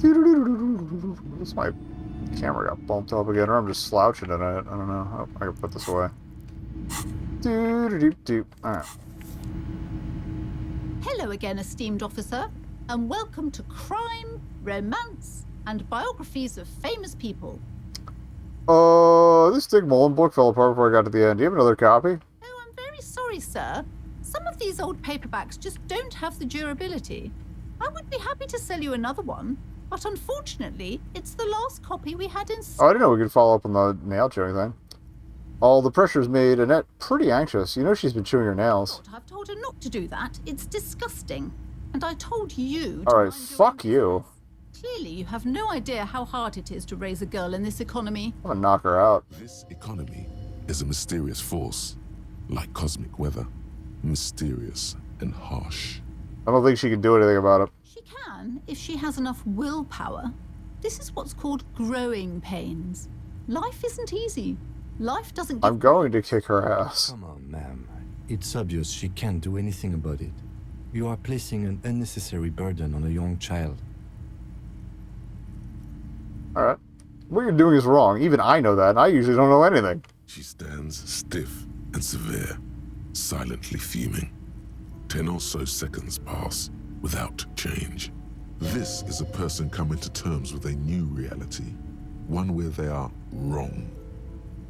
This my camera got bumped up again, or I'm just slouching in it. I don't know. Oh, I can put this away. Alright. Hello again, esteemed officer, and welcome to Crime, Romance, and Biographies of Famous People. This Dick Mullen book fell apart before I got to the end. Do you have another copy? Oh, I'm very sorry, sir. Some of these old paperbacks just don't have the durability. I would be happy to sell you another one, but unfortunately, it's the last copy we had in stock. Oh, I didn't know we could follow up on the nail chewing thing. All the pressure's made Annette pretty anxious. You know she's been chewing her nails. I've told her not to do that. It's disgusting. And I told you to Alright, fuck you. Clearly, you have no idea how hard it is to raise a girl in this economy. I'm gonna knock her out. This economy is a mysterious force, like cosmic weather. Mysterious and harsh. I don't think she can do anything about it. She can, if she has enough willpower. This is what's called growing pains. Life isn't easy. Life doesn't give... I'm going to kick her ass. Come on, ma'am. It's obvious she can't do anything about it. You are placing an unnecessary burden on a young child. Alright. What you're doing is wrong. Even I know that, and I usually don't know anything. She stands stiff and severe, silently fuming. 10 or so seconds pass without change. This is a person coming to terms with a new reality, one where they are wrong.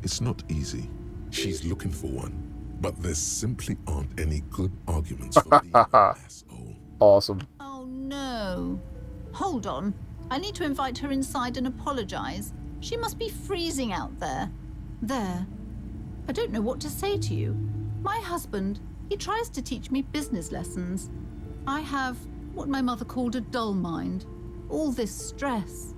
It's not easy. She's looking for one, but there simply aren't any good arguments for being an asshole. Awesome. Oh no. Hold on. I need to invite her inside and apologize. She must be freezing out there. There. I don't know what to say to you. My husband, he tries to teach me business lessons. I have what my mother called a dull mind. All this stress.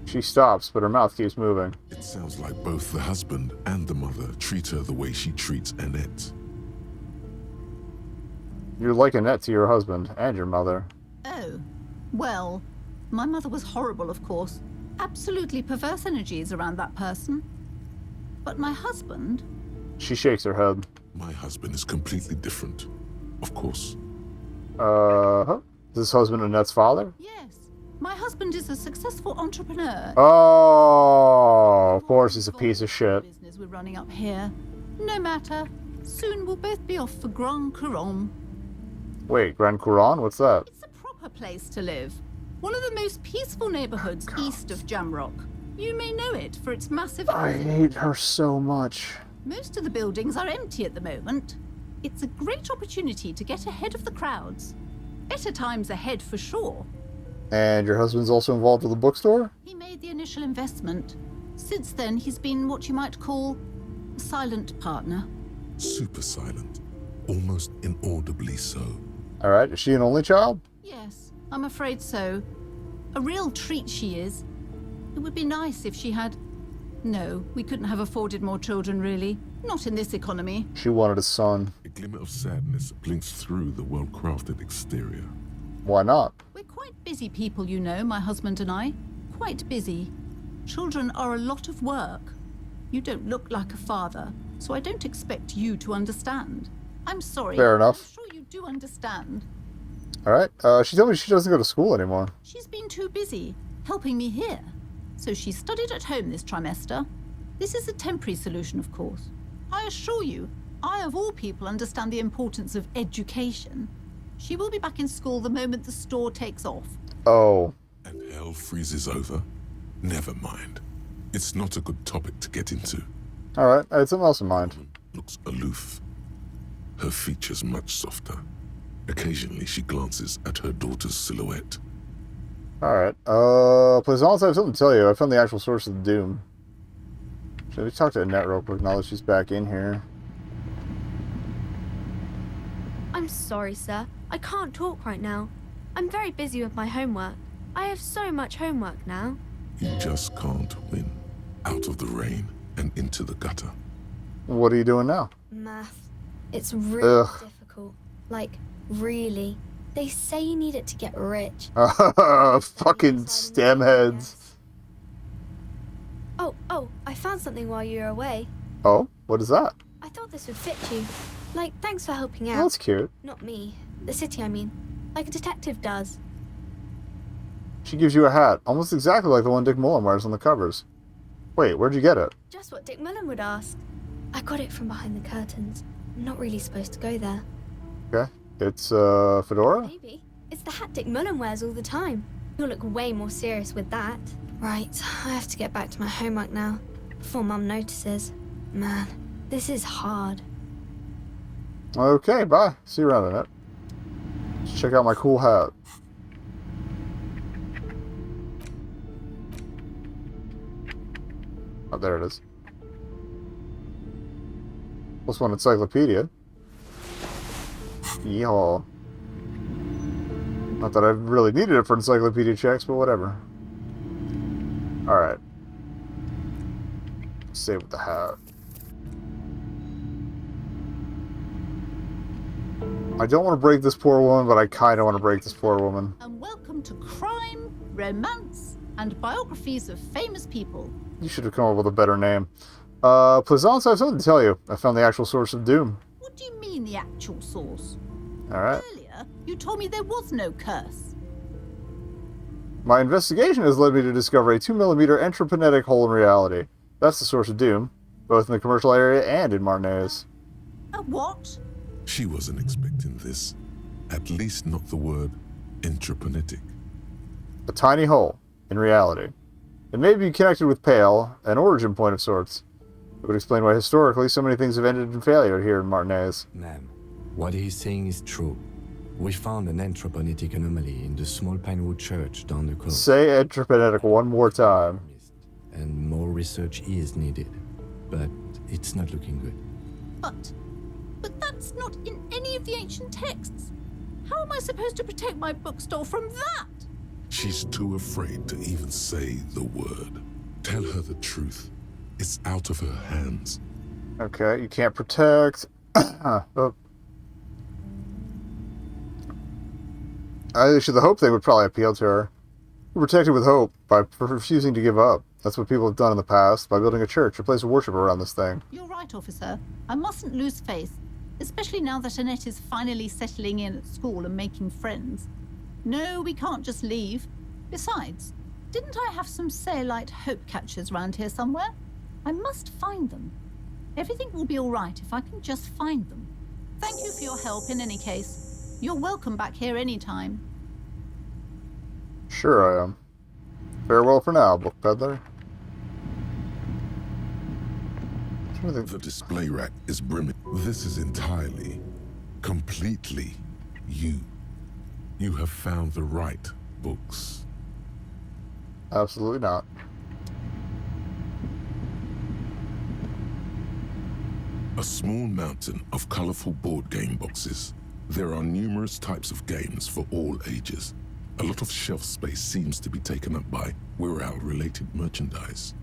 She stops, but her mouth keeps moving. It sounds like both the husband and the mother treat her the way she treats Annette. You're like Annette to your husband and your mother. Oh. Well, my mother was horrible, of course. Absolutely perverse energies around that person. But my husband... She shakes her head. My husband is completely different, of course. Is this husband Annette's father? Yes. My husband is a successful entrepreneur. Oh, of course he's a piece of shit. Business we're running up here. No matter. Soon we'll both be off for Grand Couronne. Wait, Grand Couronne? What's that? It's a proper place to live. One of the most peaceful neighborhoods east of Jamrock. You may know it for its massive... I hate her so much. Most of the buildings are empty at the moment. It's a great opportunity to get ahead of the crowds. Better times ahead for sure. And your husband's also involved with the bookstore? He made the initial investment. Since then, he's been what you might call a silent partner. Super silent, almost inaudibly so. Alright, is she an only child? Yes, I'm afraid so. A real treat she is. It would be nice if she had... No, we couldn't have afforded more children, really. Not in this economy. She wanted a son. A glimmer of sadness blinks through the well-crafted exterior. Why not? We're quite busy people, you know, my husband and I. Quite busy. Children are a lot of work. You don't look like a father, so I don't expect you to understand. I'm sorry. Fair enough. I'm sure you do understand. Alright, she told me she doesn't go to school anymore. She's been too busy helping me here. So she studied at home this trimester. This is a temporary solution, of course. I assure you, I of all people understand the importance of education. She will be back in school the moment the store takes off. Oh. And hell freezes over? Never mind. It's not a good topic to get into. Alright, I had something else in mind. Looks aloof. Her features much softer. Occasionally she glances at her daughter's silhouette. Alright, please, I have something to tell you. I found the actual source of the doom. Should we talk to Annette real quick now that she's back in here? I'm sorry, sir. I can't talk right now. I'm very busy with my homework. I have so much homework now. You just can't win. Out of the rain and into the gutter. What are you doing now? Math. It's really Ugh. difficult. Like, really. They say you need it to get rich. Fucking STEM heads. Oh, I found something while you were away. Oh, what is that? I thought this would fit you. Like, thanks for helping out. Oh, that's cute. Not me. The city, I mean. Like a detective does. She gives you a hat, almost exactly like the one Dick Mullen wears on the covers. Wait, where'd you get it? Just what Dick Mullen would ask. I got it from behind the curtains. I'm not really supposed to go there. Okay. It's, fedora? Maybe. It's the hat Dick Mullen wears all the time. You'll look way more serious with that. Right, I have to get back to my homework now, before Mum notices. Man, this is hard. Okay, bye. See you around, Annette. Let's check out my cool hat. Oh, there it is. Plus one encyclopedia. Yeehaw. Not that I really needed it for encyclopedia checks, but whatever. Alright. Save with the hat. I don't want to break this poor woman, but I kind of want to break this poor woman. And welcome to crime, romance, and biographies of famous people. You should have come up with a better name. Plaisance, I have something to tell you. I found the actual source of doom. What do you mean, the actual source? Alright. Earlier, you told me there was no curse. My investigation has led me to discover a 2mm entropinetic hole in reality. That's the source of doom, both in the commercial area and in Marnez. A what? She wasn't expecting this. At least not the word intraplanetic. A tiny hole in reality. It may be connected with Pale, an origin point of sorts. It would explain why historically so many things have ended in failure here in Martinez. Ma'am, what he's saying is true. We found an entropinetic anomaly in the small Pinewood Church down the coast. Say entropinetic one more time. And more research is needed. But it's not looking good. But that's not in any of the ancient texts. How am I supposed to protect my bookstore from that? She's too afraid to even say the word. Tell her the truth. It's out of her hands. Okay, you can't protect. Oh. Actually, the hope thing would probably appeal to her. You're protected with hope by refusing to give up. That's what people have done in the past, by building a church, a place of worship around this thing. You're right, officer. I mustn't lose faith, especially now that Annette is finally settling in at school and making friends. No, we can't just leave. Besides, didn't I have some Sayalite hope catchers round here somewhere? I must find them. Everything will be all right if I can just find them. Thank you for your help in any case. You're welcome back here anytime. Sure I am. Farewell for now, book peddler. The display rack is brimming. This is entirely, completely you. You have found the right books. Absolutely not. A small mountain of colorful board game boxes. There are numerous types of games for all ages. A lot of shelf space seems to be taken up by Wirral-related merchandise.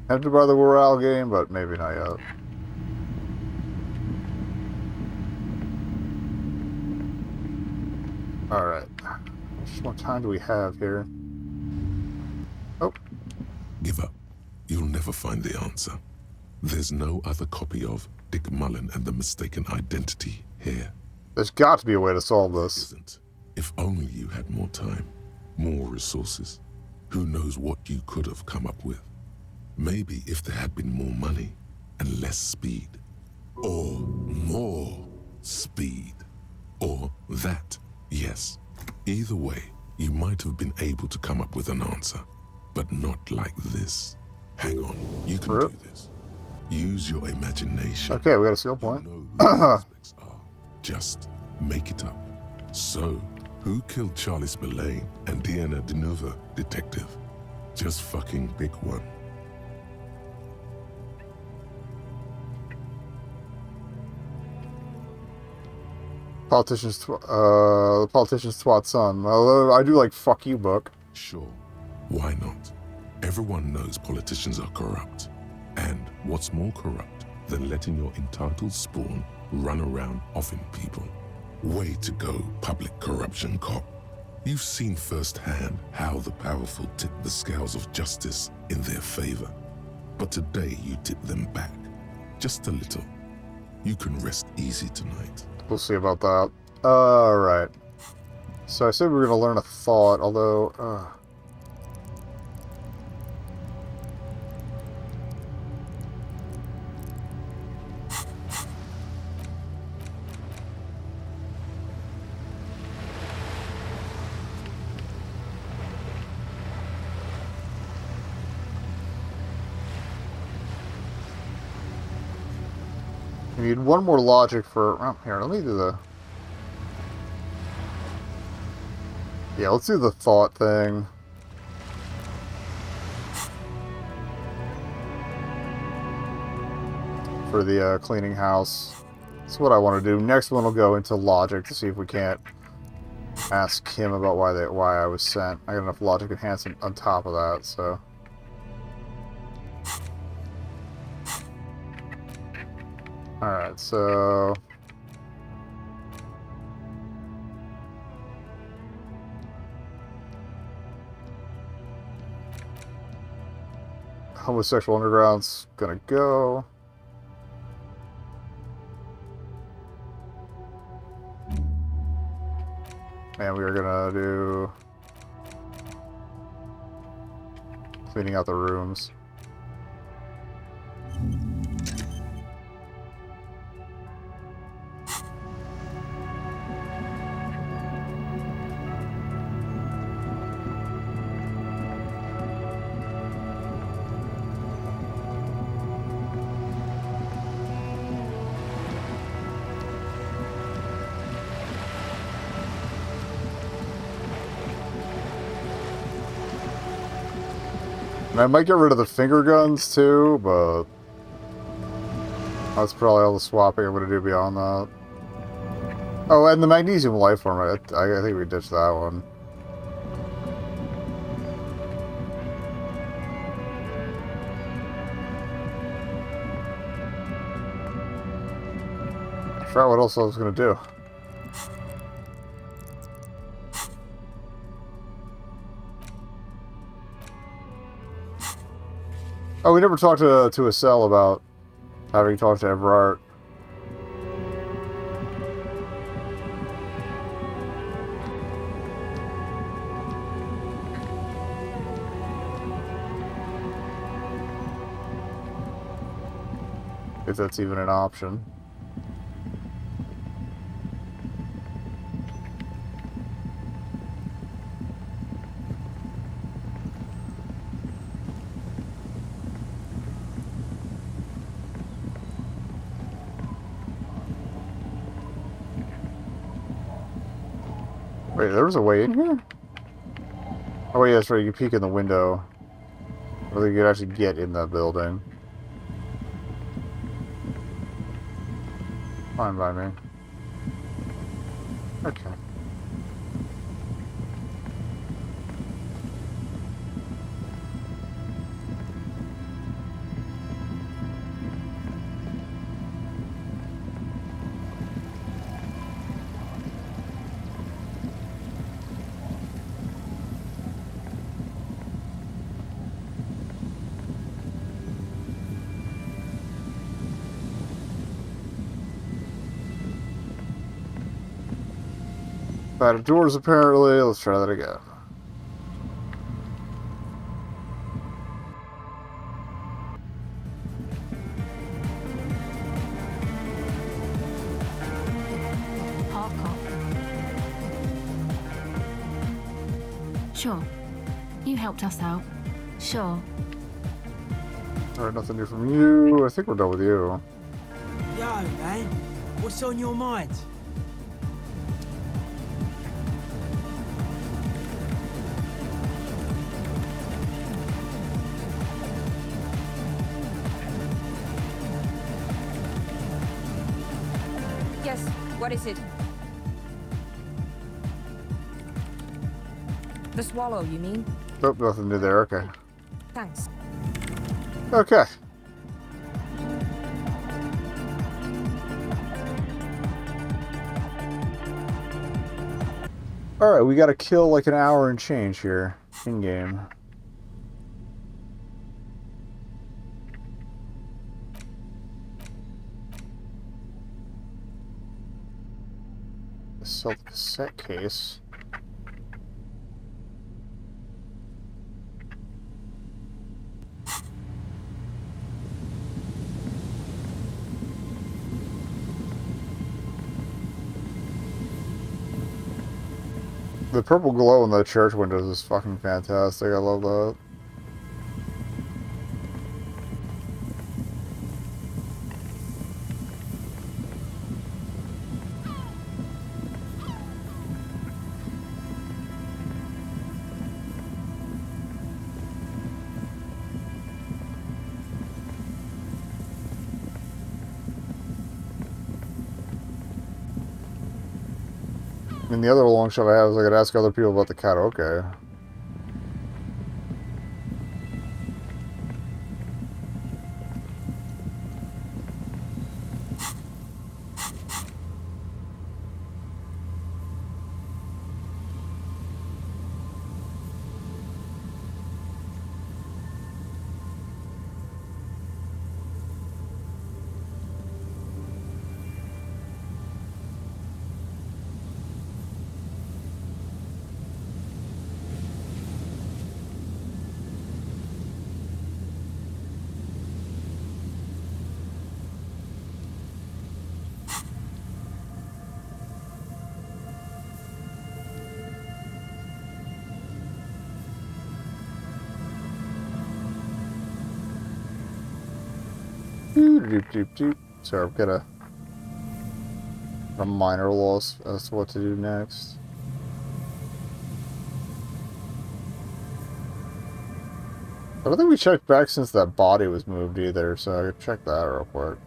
Tempted by the Wirral game, but maybe not yet. Alright. How much more time do we have here? Oh. Give up. You'll never find the answer. There's no other copy of Dick Mullen and the Mistaken Identity here. There's got to be a way to solve this. Isn't. If only you had more time, more resources. Who knows what you could have come up with? Maybe if there had been more money and less speed. Or more speed. Or that. Yes. Either way, you might have been able to come up with an answer. But not like this. Hang on. You can do this. Use your imagination. Okay, we got a skill point. You know who the suspects are. Just make it up. So, who killed Charlie Spillane and Deanna Deneuve, detective? Just fucking pick one. Politician's twat son. Although I do like fuck you book. Sure. Why not? Everyone knows politicians are corrupt. And what's more corrupt than letting your entitled spawn run around offing people? Way to go, public corruption cop. You've seen firsthand how the powerful tip the scales of justice in their favor. But today you tip them back. Just a little. You can rest easy tonight. We'll see about that. Alright. So I said we were going to learn a thought, although... We need one more logic for... Oh, here, let me do the... Yeah, let's do the thought thing. For the cleaning house. That's what I want to do. Next one will go into logic to see if we can't ask him about why I was sent. I got enough logic enhancement on top of that, so... Alright, so... Homosexual Underground's gonna go. And we are gonna do... cleaning out the rooms. And I might get rid of the finger guns too, but that's probably all the swapping I'm going to do beyond that. Oh, and the magnesium life form, I think we ditched that one. I forgot what else I was going to do. Oh, we never talked to Estelle about having talked to Everard. If that's even an option. Wait, there was a way in here? Oh, yeah, that's right. You can peek in the window. Or you could actually get in the building. Fine by me. Okay. Out of doors, apparently. Let's try that again. Sure. You helped us out. Sure. Alright, nothing new from you. I think we're done with you. Yo, man. What's on your mind? Yes, what is it? The swallow, you mean? Nope, nothing new there. Okay. Thanks. Okay. Alright, we gotta kill like an hour and change here. In-game. Sell the cassette case. The purple glow in the church windows is fucking fantastic. I love that. And the other long shot I have is I could ask other people about the karaoke. Sorry, I've got a minor loss as to what to do next. I don't think we checked back since that body was moved either, so I could check that real quick.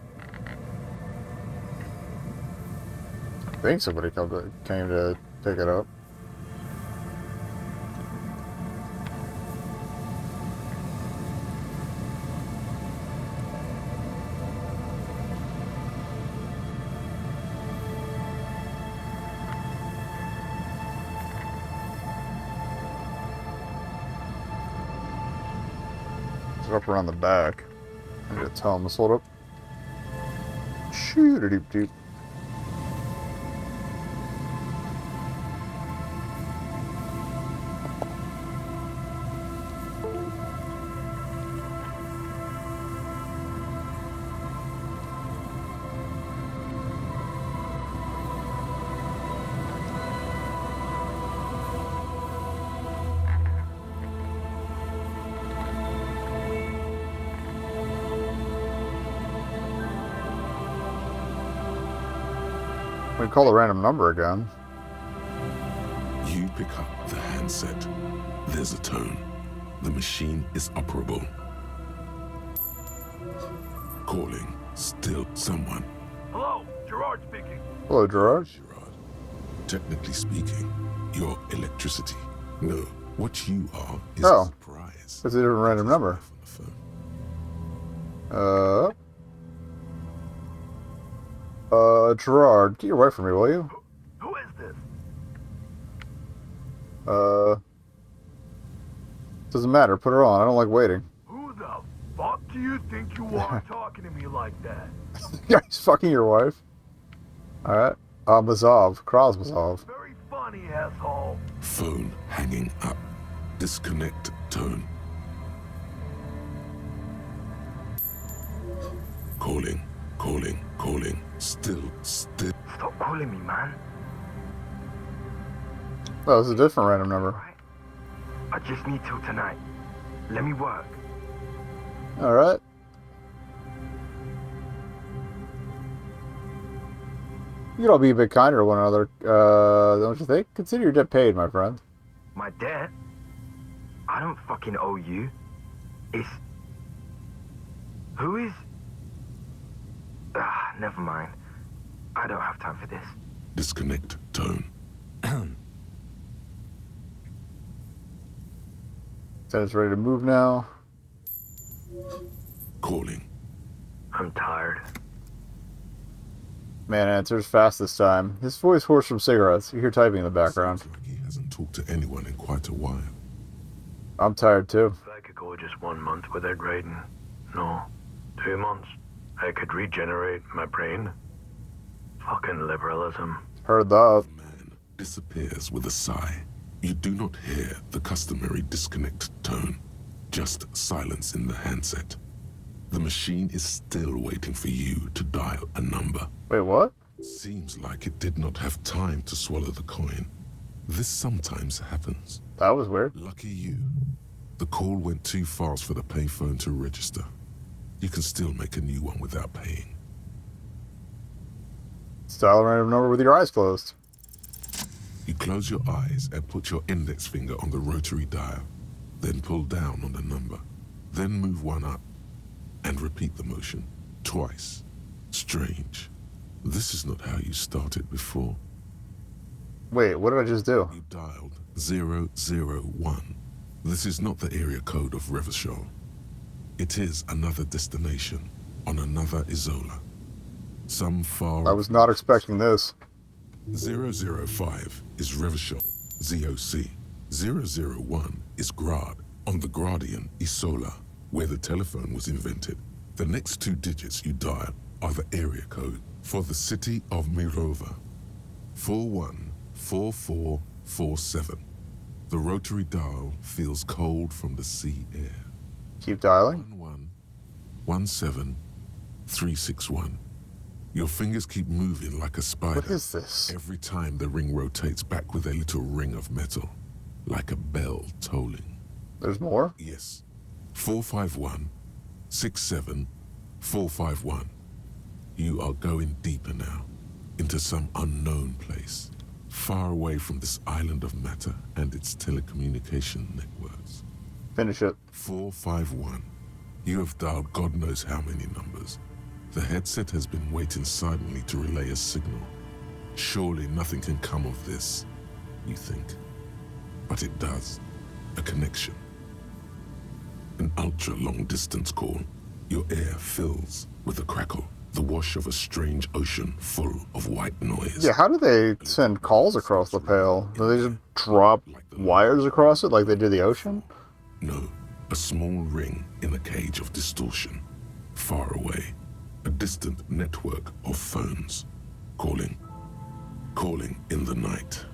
I think somebody came to pick it up. Up around the back. I need to tell him to hold up. Shoot a doop doop. We call a random number again. You pick up the handset. There's a tone. The machine is operable. Calling. Still someone. Hello, Gerard speaking. Hello, Gerard. Gerard. Technically speaking, you're electricity. No, what you are is a surprise. It's a different random number. Gerard, get your wife for me, will you? Who is this? Doesn't matter. Put her on. I don't like waiting. Who the fuck do you think you are talking to me like that? Yeah, he's fucking your wife. Alright. Mazov. Krasmazov. Very funny, asshole. Phone hanging up. Disconnect tone. Calling. Still. Stop calling me, man. Oh, this is a different random number. Right? I just need till tonight. Let me work. Alright. You could all be a bit kinder to one another, don't you think? Consider your debt paid, my friend. My debt? I don't fucking owe you. It's... Who is... never mind. I don't have time for this. Disconnect tone. Lieutenant's ready to move now. Calling. I'm tired. Man answers fast this time. His voice hoarse from cigarettes. You hear typing in the background. Seems like he hasn't talked to anyone in quite a while. I'm tired too. If I could go just 1 month without raiding. No, 2 months. I could regenerate my brain. Fucking liberalism. Heard that. The man disappears with a sigh. You do not hear the customary disconnect tone. Just silence in the handset. The machine is still waiting for you to dial a number. Wait, what? Seems like it did not have time to swallow the coin. This sometimes happens. That was weird. Lucky you. The call went too fast for the payphone to register. You can still make a new one without paying. Dial a random number with your eyes closed. You close your eyes and put your index finger on the rotary dial. Then pull down on the number. Then move one up. And repeat the motion. Twice. Strange. This is not how you started before. Wait, what did I just do? You dialed 001. This is not the area code of Revachol. It is another destination on another Isola. Some far... I was not expecting this. 005 is Revachol, ZOC. 001 is Grad, on the Gradian Isola, where the telephone was invented. The next two digits you dial are the area code for the city of Mirova. 414447. The rotary dial feels cold from the sea air. Keep dialing. 1117361. Your fingers keep moving like a spider. What is this? Every time the ring rotates back with a little ring of metal, like a bell tolling. There's more? Yes. 451-67451. You are going deeper now, into some unknown place, far away from this island of matter and its telecommunication networks. Finish it. 451. You have dialed God knows how many numbers. The headset has been waiting silently to relay a signal. Surely nothing can come of this, you think. But it does. A connection. An ultra-long distance call. Your air fills with a crackle, the wash of a strange ocean full of white noise. Yeah, how do they send calls across the Pale? Do they just drop wires across it like they do the ocean? No, a small ring in a cage of distortion, far away. A distant network of phones, calling in the night.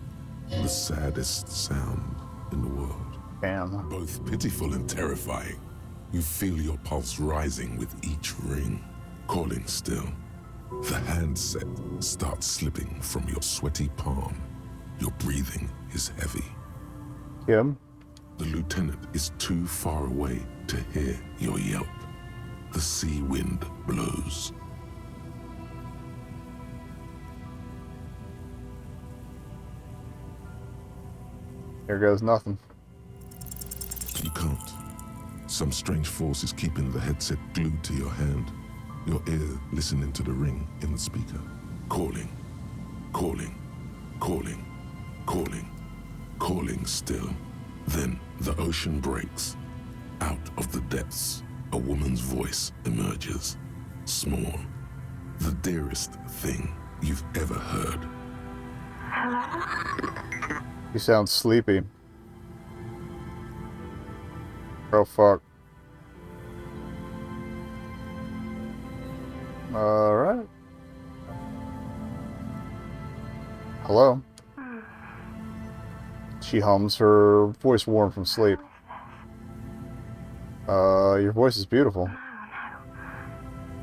The saddest sound in the world. Damn. Both pitiful and terrifying. You feel your pulse rising with each ring, calling still. The handset starts slipping from your sweaty palm. Your breathing is heavy. Kim? The lieutenant is too far away to hear your yelp. The sea wind blows. Here goes nothing. You can't. Some strange force is keeping the headset glued to your hand. Your ear listening to the ring in the speaker. Calling, calling, calling, calling, calling still. Then the ocean breaks. Out of the depths, a woman's voice emerges. Small. The dearest thing you've ever heard. You sound sleepy. Oh, fuck. Alright. Hello? She hums, her voice warm from sleep. Your voice is beautiful.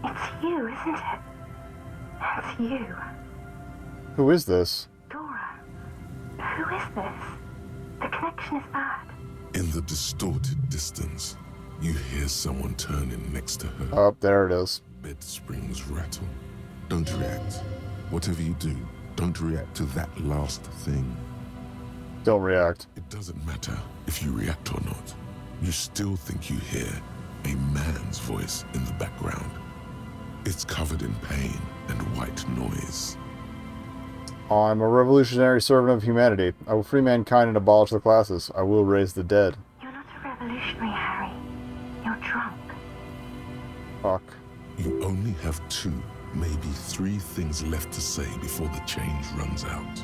It's you, isn't it? It's you. Who is this? Dora. Who is this? The connection is bad. In the distorted distance, you hear someone turning next to her. Oh, there it is. Bed springs rattle. Don't react. Whatever you do, don't react to that last thing. Don't react. It doesn't matter if you react or not. You still think you hear a man's voice in the background. It's covered in pain and white noise. I'm a revolutionary servant of humanity. I will free mankind and abolish the classes. I will raise the dead. You're not a revolutionary, Harry. You're drunk. Fuck. You only have 2, maybe 3 things left to say before the change runs out.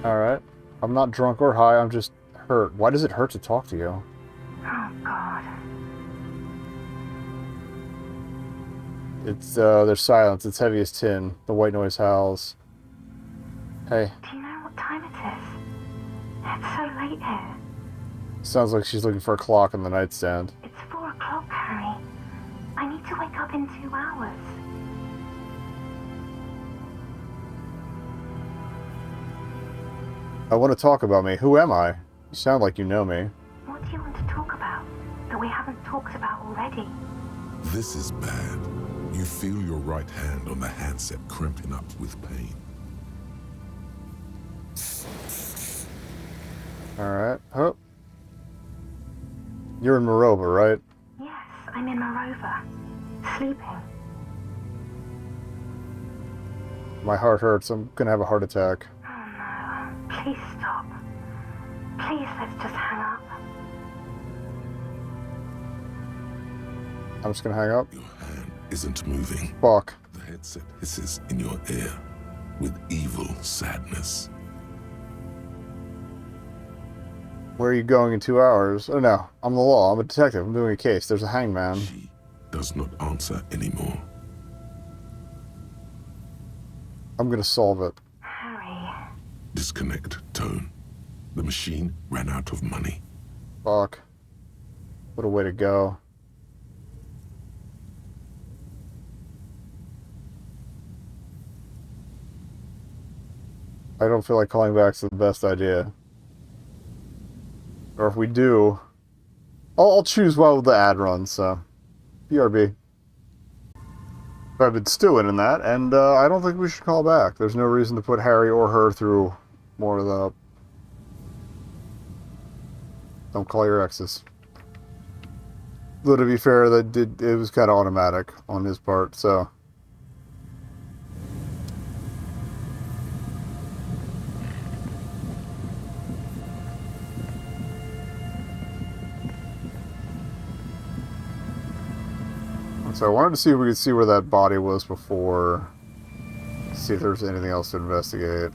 Alright. I'm not drunk or high, I'm just hurt. Why does it hurt to talk to you? Oh, God. It's, there's silence. It's heavy as tin. The white noise howls. Hey. Do you know what time it is? It's so late here. Sounds like she's looking for a clock on the nightstand. It's 4 o'clock, Harry. I need to wake up in 2 hours. I want to talk about me. Who am I? You sound like you know me. What do you want to talk about that we haven't talked about already? This is bad. You feel your right hand on the handset cramping up with pain. Alright. Oh. You're in Morova, right? Yes, I'm in Morova. Sleeping. My heart hurts. I'm gonna have a heart attack. Oh no. Please stop. Please, let's just hang up. I'm just gonna hang up. Your hand isn't moving. Fuck. The headset hisses in your ear with evil sadness. Where are you going in 2 hours? Oh no, I'm the law. I'm a detective. I'm doing a case. There's a hangman. She does not answer anymore. I'm gonna solve it. Harry. Disconnect tone. The machine ran out of money. Fuck. What a way to go. I don't feel like calling back's the best idea. Or if we do, I'll choose while the ad runs, so. BRB. I've been stewing in that, and I don't think we should call back. There's no reason to put Harry or her through more of the... Don't call your exes. Though to be fair, it was kind of automatic on his part, so... So I wanted to see if we could see where that body was before. See if there's anything else to investigate.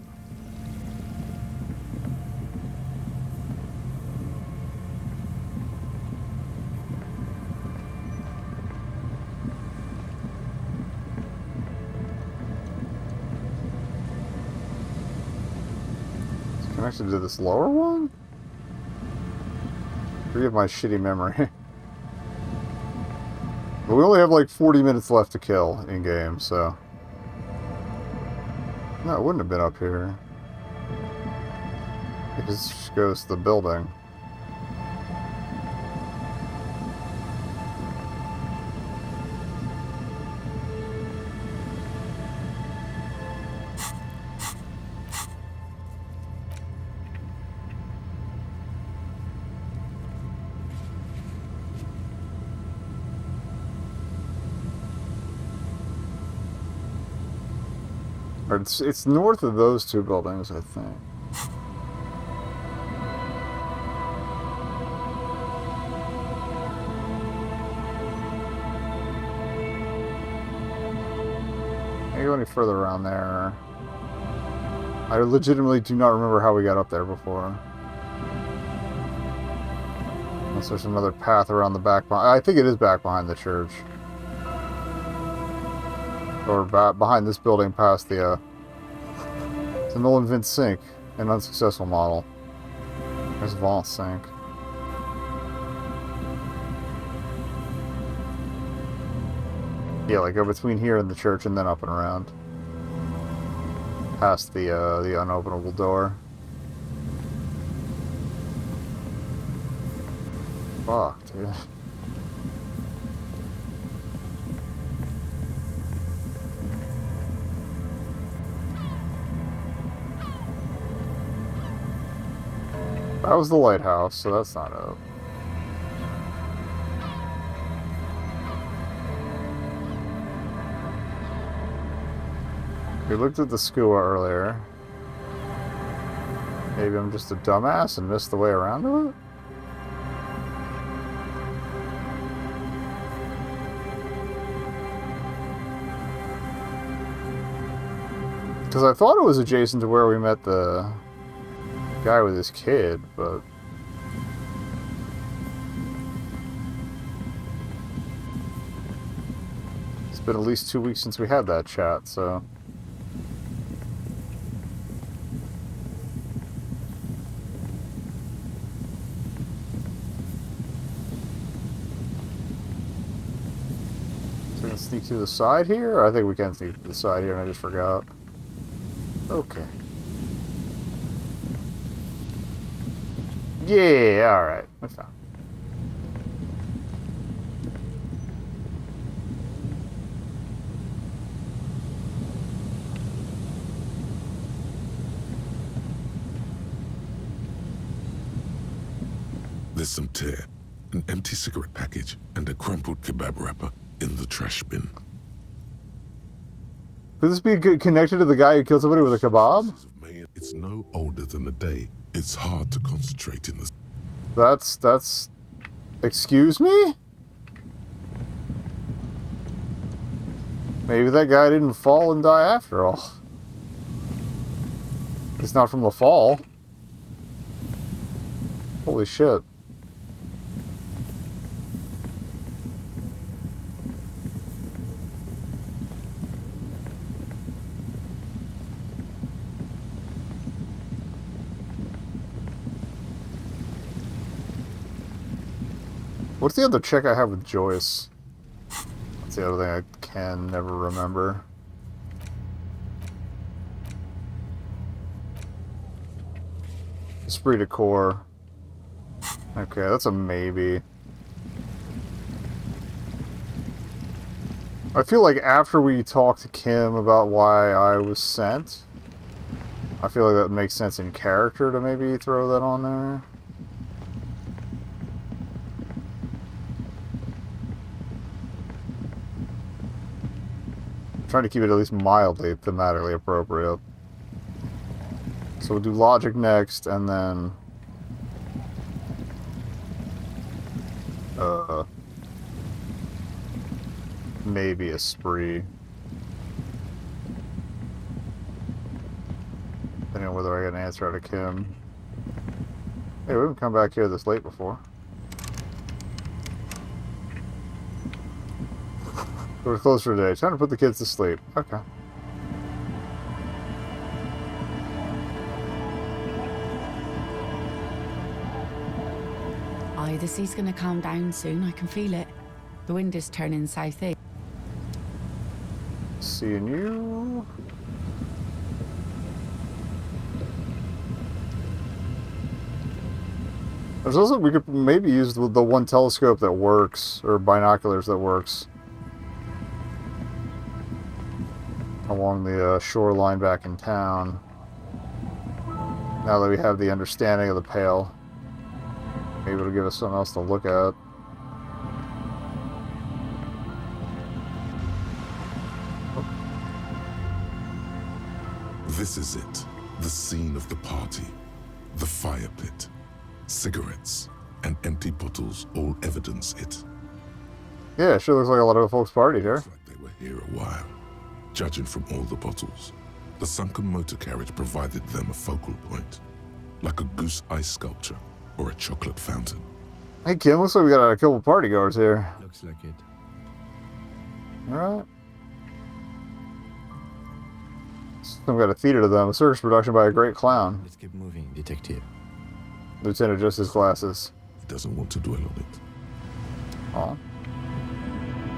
It's connected to this lower one? Forgive my shitty memory. But we only have like 40 minutes left to kill in game, so... No, it wouldn't have been up here. It just goes to the building. Or it's north of those two buildings, I think. Can't go any further around there. I legitimately do not remember how we got up there before. Unless there's another path around the back. I think it is back behind the church. Or behind this building past the Nolan Vince sink, an unsuccessful model. There's Vault's sink. Yeah, like go between here and the church and then up and around. Past the unopenable door. Fuck, dude. That was the lighthouse, so that's not up. We looked at the skua earlier. Maybe I'm just a dumbass and missed the way around to it? Because I thought it was adjacent to where we met the guy with his kid, but... It's been at least 2 weeks since we had that chat, so... gonna sneak through the side here? I think we can sneak through the side here, and I just forgot. Okay. Yeah, alright. That's fine. There's some tear, an empty cigarette package, and a crumpled kebab wrapper in the trash bin. Could this be connected to the guy who killed somebody with a kebab? It's no older than a day. It's hard to concentrate in this. That's... Excuse me? Maybe that guy didn't fall and die after all. It's not from the fall. Holy shit. What's the other check I have with Joyce? That's the other thing I can never remember. Esprit de Corps. Okay, that's a maybe. I feel like after we talked to Kim about why I was sent, I feel like that makes sense in character to maybe throw that on there. Trying to keep it at least mildly thematically appropriate. So we'll do logic next, and then maybe a spree. Depending on whether I get an answer out of Kim. Hey, we haven't come back here this late before. We're closed for today. Time to put the kids to sleep. Okay. Aye, the sea's gonna calm down soon. I can feel it. The wind is turning southeast. Seeing you. There's also, we could maybe use the one telescope that works, or binoculars that works, along the shoreline back in town. Now that we have the understanding of the Pale, maybe it'll give us something else to look at. This is it. The scene of the party. The fire pit. Cigarettes and empty bottles all evidence it. Yeah, it sure looks like a lot of folks partied here. Looks like they were here a while. Judging from all the bottles, the sunken motor carriage provided them a focal point, like a goose ice sculpture or a chocolate fountain. Hey Kim, looks like we got a couple partygoers here. Looks like it. Alright. Some got a theater to them, a circus production by a great clown. Let's keep moving, detective. Lieutenant adjusts his glasses. He doesn't want to dwell on it. Aw.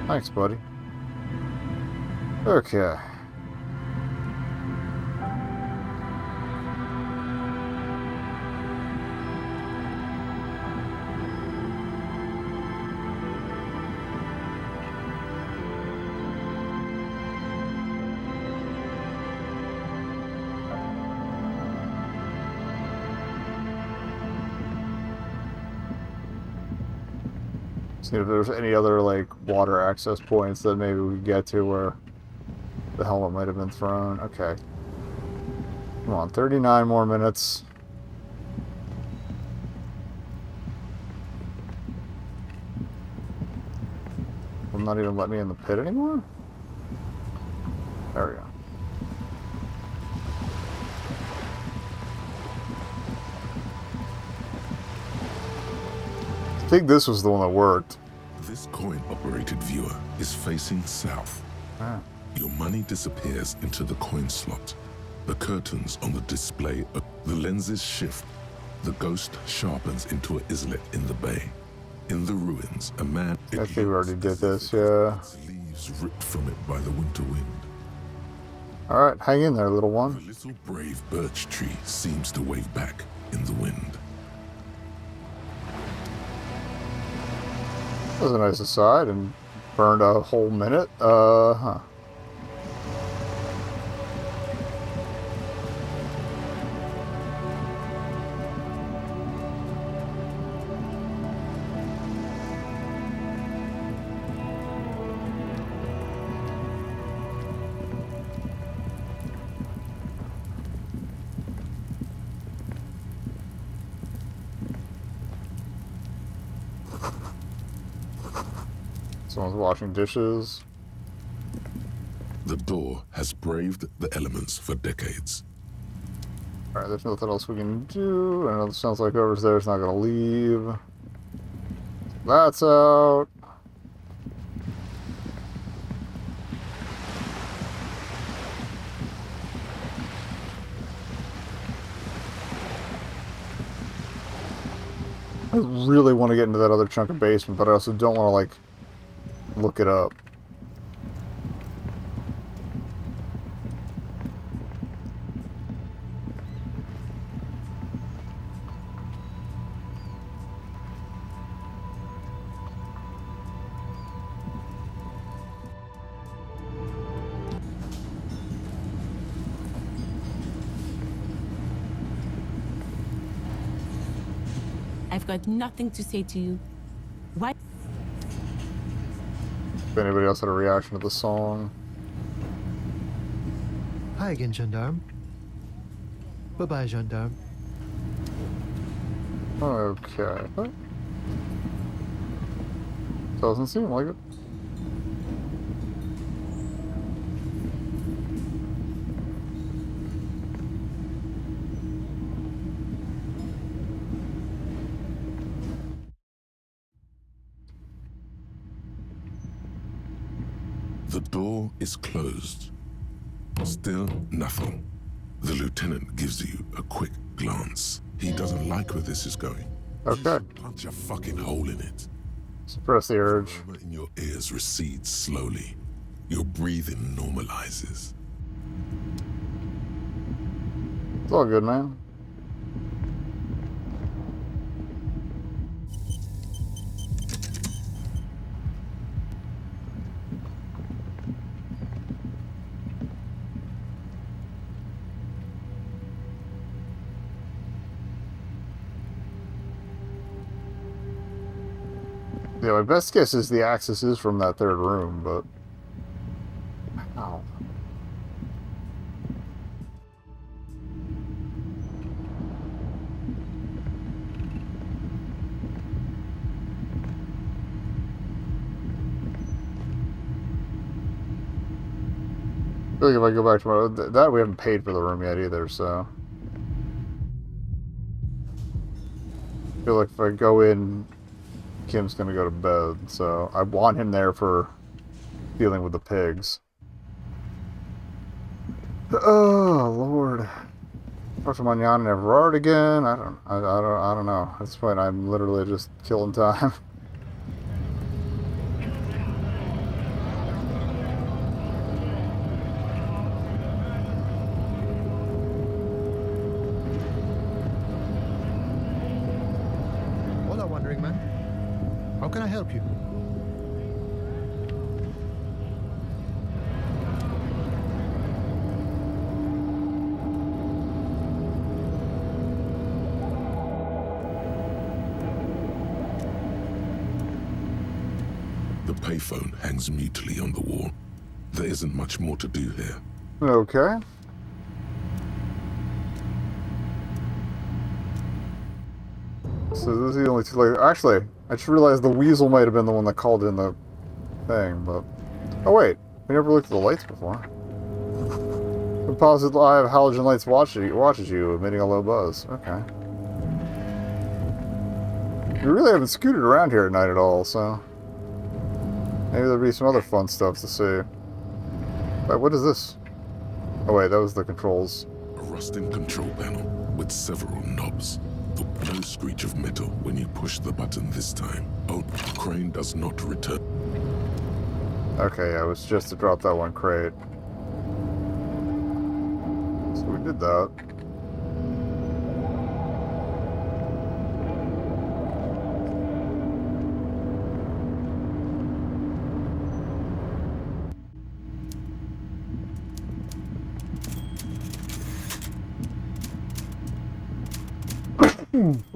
Thanks, buddy. Okay. See if there's any other, like, water access points that maybe we could get to where the helmet might have been thrown. Okay. Come on, 39 more minutes. Will not even let me in the pit anymore? There we go. I think this was the one that worked. This coin-operated viewer is facing south. Ah. Your money disappears into the coin slot. The curtains on the display, the lenses shift. The ghost sharpens into an islet in the bay. In the ruins, a man... I think we already did this, yeah. Leave Leaves ripped from it by the winter wind. Alright, hang in there, little The one. little brave birch tree seems to wave back in the wind. That was a nice aside and burned a whole minute. Huh. Someone's washing dishes. The door has braved the elements for decades. Alright, there's nothing else we can do. And it sounds like whoever's there is not going to leave. That's out. I really want to get into that other chunk of basement, but I also don't want to, like, look it up. I've got nothing to say to you. Why? If anybody else had a reaction to the song. Hi again, gendarme. Bye-bye, gendarme. Okay. Doesn't seem like it. The door is closed. Still nothing. The lieutenant gives you a quick glance. He doesn't like where this is going. Okay. Punch a fucking hole in it. Suppress the urge. The murmur in your ears recedes slowly. Your breathing normalizes. It's all good, man. Yeah, my best guess is the access is from that third room, but... Ow. I feel like if I go back to my... That we haven't paid for the room yet either, so... I feel like if I go in... Kim's gonna go to bed, so I want him there for dealing with the pigs. Oh Lord, Porto Mañana and Everard again. I don't know. At this point, I'm literally just killing time. Hola, wandering man. How can I help you? The payphone hangs mutely on the wall. There isn't much more to do here. Okay. So this is the only two. Like, actually, I just realized the weasel might have been the one that called in the thing, but oh wait, we never looked at the lights before. Composite eye of halogen lights watches you, emitting a low buzz. Okay. We really haven't scooted around here at night at all, so maybe there'll be some other fun stuff to see. But what is this? Oh wait, that was the controls. A rusting control panel with several knobs. The low screech of metal when you push the button this time. Oh, the crane does not return. Okay, yeah, it was just to drop that one crate. So we did that.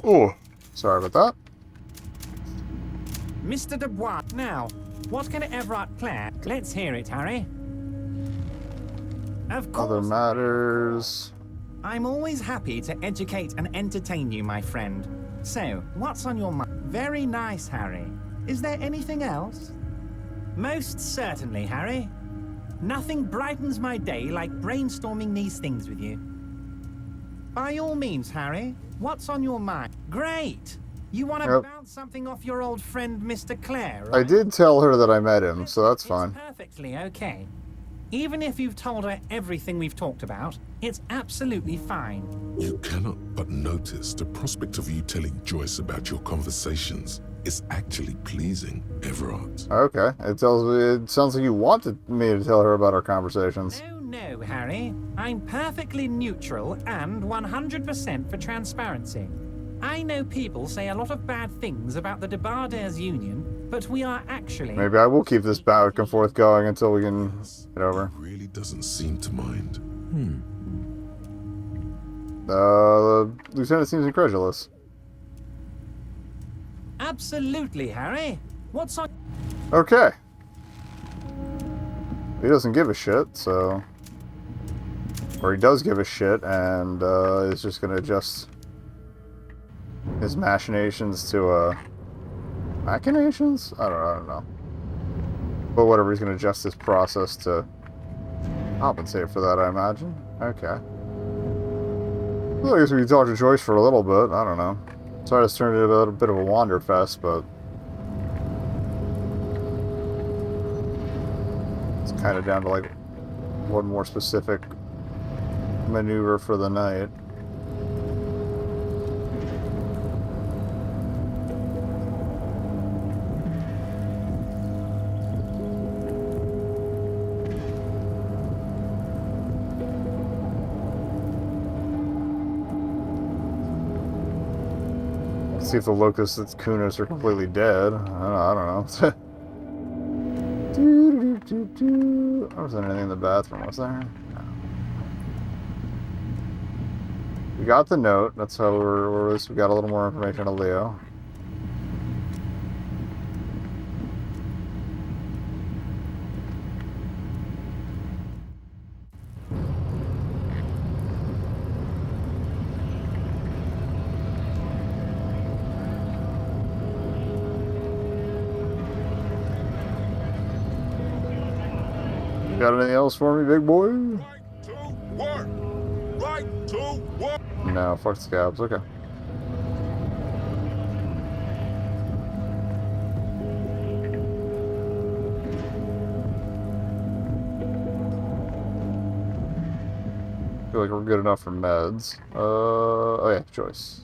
Oh, sorry about that. Mr. Dubois, now, what can Everard Clare? Let's hear it, Harry. Of course. Other matters. I'm always happy to educate and entertain you, my friend. So, what's on your mind? Very nice, Harry. Is there anything else? Most certainly, Harry. Nothing brightens my day like brainstorming these things with you. By all means, Harry. What's on your mind? Great! You want to bounce something off your old friend, Mr. Clare, right? I did tell her that I met him, so that's fine. Perfectly okay. Even if you've told her everything we've talked about, it's absolutely fine. You cannot but notice the prospect of you telling Joyce about your conversations is actually pleasing, Everard. Okay, it sounds like you wanted me to tell her about our conversations. No, Harry. I'm perfectly neutral and 100% for transparency. I know people say a lot of bad things about the Debardairs Union, but we are actually... Maybe I will keep this back and forth going until we can get over. He really doesn't seem to mind. The lieutenant seems incredulous. Absolutely, Harry. What's on... Okay. He doesn't give a shit, so... Or he does give a shit, and is just going to adjust his machinations to, machinations? I don't know. But whatever, he's going to adjust his process to compensate for that, I imagine. Okay. Well, I guess we can talk to Joyce for a little bit. I don't know. Sorry this turned into a bit of a wander fest, but... it's kind of down to, like, one more specific maneuver for the night. See if the locusts and Kunos are completely dead. I don't know. Was there anything in the bathroom? Was there? No. We got the note. That's how we're at least we got a little more information on Leo. Got anything else for me, big boy? Right to work! Right to work! No, fuck scabs. Okay. Feel like we're good enough for meds. Oh yeah, Joyce.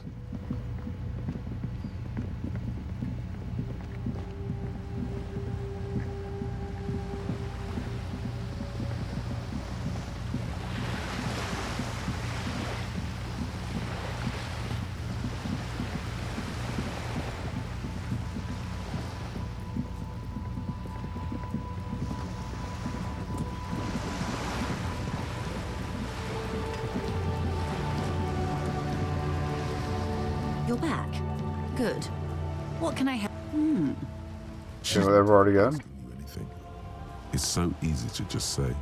You're back. Good. What can I help? See what they've already got? Anything. It's so easy to just say.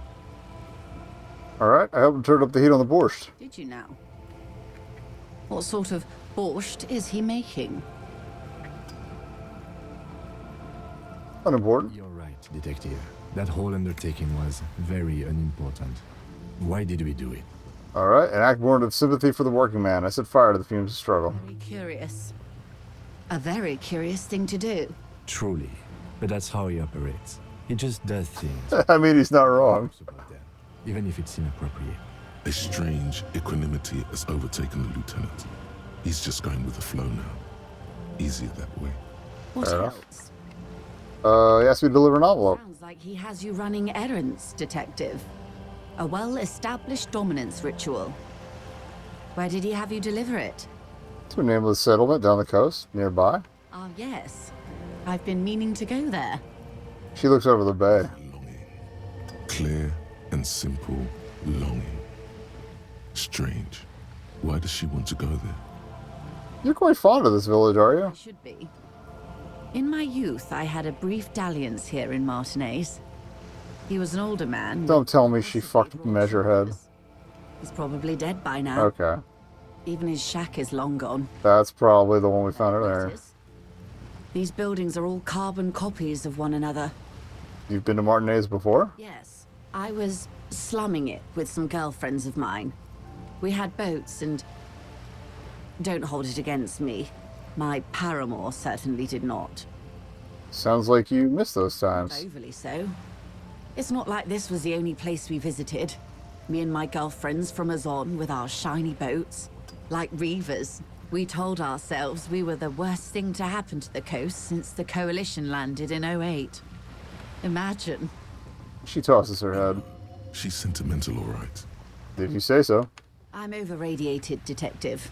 Alright, I helped him turn up the heat on the borscht. Did you now? What sort of borscht is he making? Unimportant. You're right, Detective. That whole undertaking was very unimportant. Why did we do it? Alright, an act born of sympathy for the working man. I set fire to the fumes of struggle. Very curious. A very curious thing to do. Truly. But that's how he operates. He just does things. I mean, he's not wrong. Even if it's inappropriate. A strange equanimity has overtaken the lieutenant. He's just going with the flow now. Easier that way. What Fair enough. else? He asked me to deliver an envelope. Sounds like like he has you running errands, Detective. A well-established dominance ritual. Where did he have you deliver it? To a nameless settlement down the coast, nearby. Ah, yes. I've been meaning to go there. She looks over the bay. Longing. Clear and simple longing. Strange. Why does she want to go there? You're quite fond of this village, are you? I should be. In my youth, I had a brief dalliance here in Martinez. He was an older man. Don't tell me she fucked Measurehead. He's probably dead by now. Okay. Even his shack is long gone. That's probably the one we found earlier. These buildings are all carbon copies of one another. You've been to Martinez before? Yes. I was slumming it with some girlfriends of mine. We had boats and... Don't hold it against me. My paramour certainly did not. Sounds like you missed those times. Not overly so. It's not like this was the only place we visited. Me and my girlfriends from Azon with our shiny boats. Like reavers, we told ourselves we were the worst thing to happen to the coast since the Coalition landed in '08. Imagine. She tosses her head. She's sentimental, all right. Did you say so? I'm over-radiated, Detective.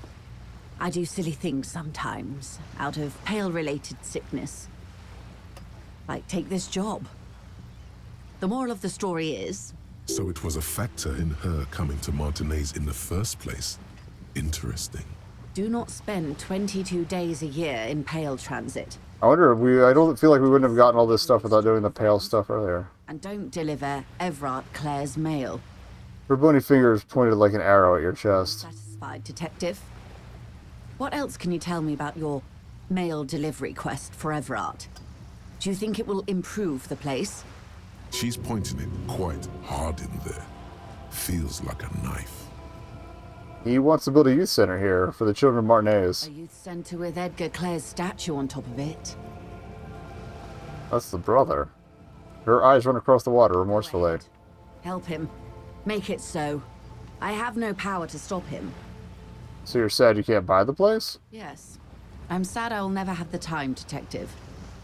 I do silly things sometimes, out of pale-related sickness. Like, take this job. The moral of the story is... So it was a factor in her coming to Martinez in the first place. Interesting. Do not spend 22 days a year in Pale Transit. I wonder if I don't feel like we wouldn't have gotten all this stuff without doing the Pale stuff earlier. And don't deliver Everard Clare's mail. Her bony fingers pointed like an arrow at your chest. Satisfied, Detective? What else can you tell me about your mail delivery quest for Everard? Do you think it will improve the place? She's pointing it quite hard in there. Feels like a knife. He wants to build a youth center here for the children of Martinez. A youth center with Edgar Clare's statue on top of it. That's the brother. Her eyes run across the water remorsefully. Help him. Make it so. I have no power to stop him. So you're sad you can't buy the place? Yes. I'm sad I'll never have the time, Detective.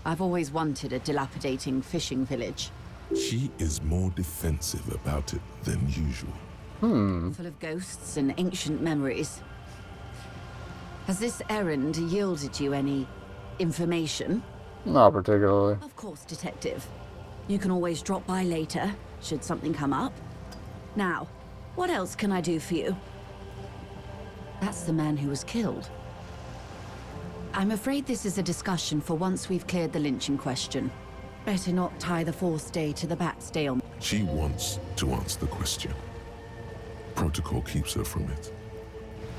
I've always wanted a dilapidating fishing village. She is more defensive about it than usual. Full of ghosts and ancient memories. Has this errand yielded you any information? Not particularly. Of course, Detective. You can always drop by later, should something come up. Now, what else can I do for you? That's the man who was killed. I'm afraid this is a discussion for once we've cleared the lynching question. Better not tie the fourth day to the Bat's Day on... She wants to answer the question. Protocol keeps her from it.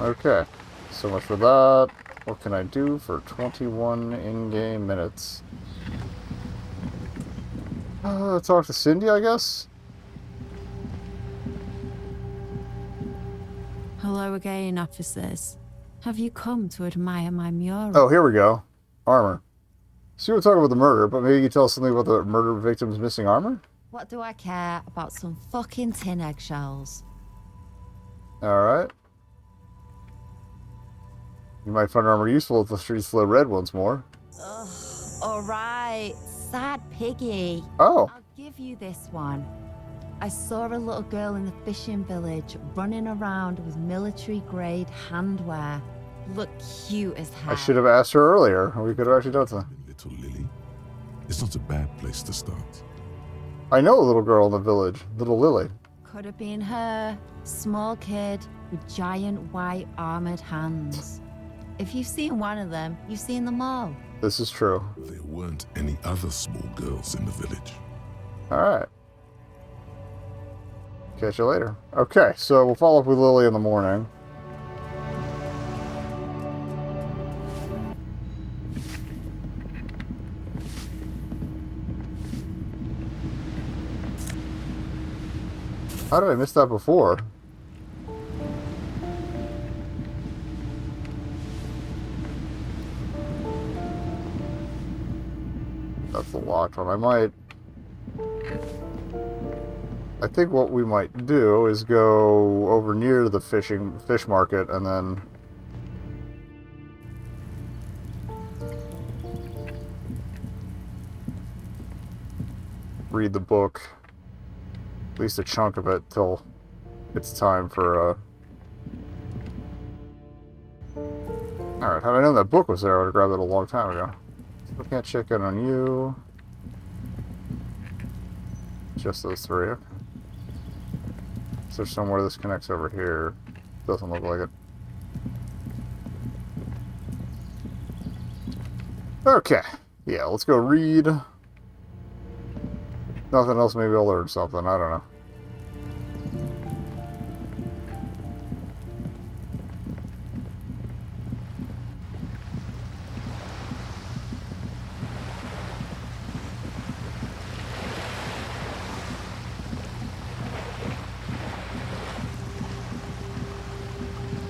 Okay. So much for that. What can I do for 21 in-game minutes? Talk to Cindy, I guess? Hello again, officers. Have you come to admire my mural? Oh, here we go. Armor. So you were talking about the murder, but maybe you tell us something about the murder victim's missing armor? What do I care about some fucking tin eggshells? Alright. You might find armor useful if the streets flow red once more. Ugh, alright. Sad piggy. Oh. I'll give you this one. I saw a little girl in the fishing village running around with military-grade handwear. Looked cute as hell. I should have asked her earlier. We could have actually done something. Little Lily. It's not a bad place to start. I know a little girl in the village. Little Lily. Could have been her. Small kid with giant white armored hands. If you've seen one of them, you've seen them all. This is true. There weren't any other small girls in the village. Alright. Catch you later. Okay, so we'll follow up with Lily in the morning. How did I miss that before? That's the locked one. I think what we might do is go over near the fish market and then read the book, at least a chunk of it, till it's time for, Alright, had I known that book was there, I would have grabbed it a long time ago. So I can't check in on you. Just those three, okay. Is there somewhere this connects over here? Doesn't look like it. Okay. Yeah, let's go read. Nothing else, maybe I'll learn something, I don't know.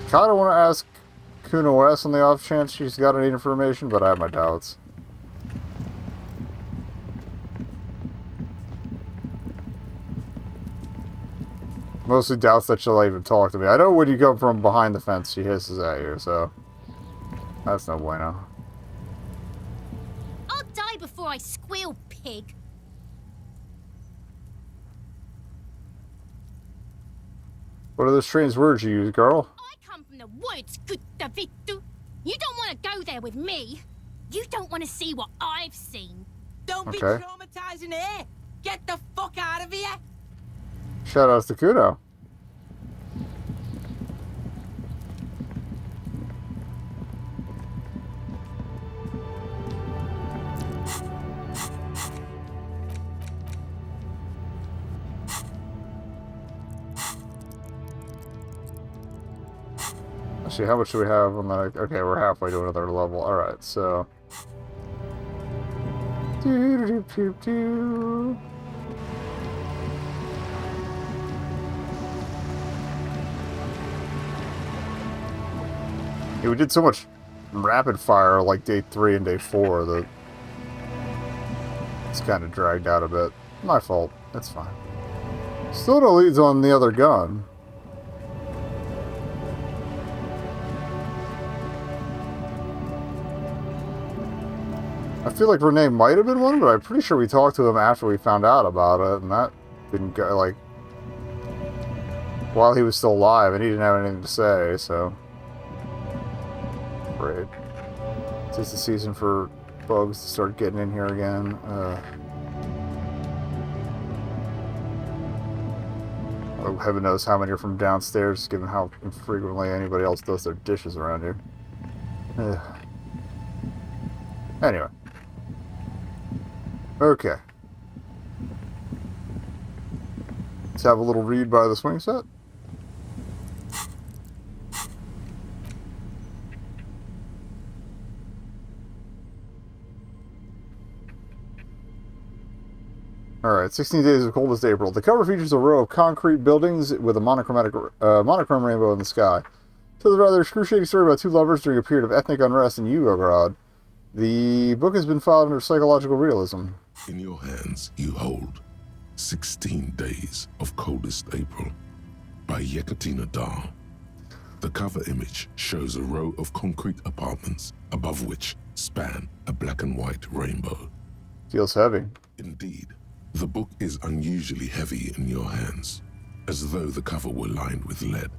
Kinda want to ask Kuno S on the off chance she's got any information, but I have my doubts. Mostly doubts that she'll even talk to me. I know when you come from behind the fence, she hisses at you, so that's no bueno. I'll die before I squeal, pig. What are those strange words you use, girl? From the woods, good Davidu. You don't want to go there with me. You don't want to see what I've seen. Don't be Okay. traumatizing here. Get the fuck out of here. Shout outs to Kuno. See, how much do we have on that? Okay, we're halfway to another level. Alright, so. Doo-doo-doo-doo-doo. Yeah, we did so much rapid fire like day 3 and day 4 that it's kind of dragged out a bit. My fault. That's fine. Still no leads on the other gun. I feel like Renee might have been one, but I'm pretty sure we talked to him after we found out about it, and that didn't go, like, while he was still alive, and he didn't have anything to say, so. Great. It's the season for bugs to start getting in here again. Oh, heaven knows how many are from downstairs, given how infrequently anybody else does their dishes around here. Anyway. Okay. Let's have a little read by the swing set. Alright, 16 Days of Coldest April. The cover features a row of concrete buildings with a monochrome rainbow in the sky. Tells a rather excruciating story about two lovers during a period of ethnic unrest in Yugoslavia. The book has been filed under psychological realism. In your hands, you hold 16 Days of Coldest April by Yekaterina Dahl. The cover image shows a row of concrete apartments above which span a black and white rainbow. Feels heavy. Indeed, the book is unusually heavy in your hands, as though the cover were lined with lead.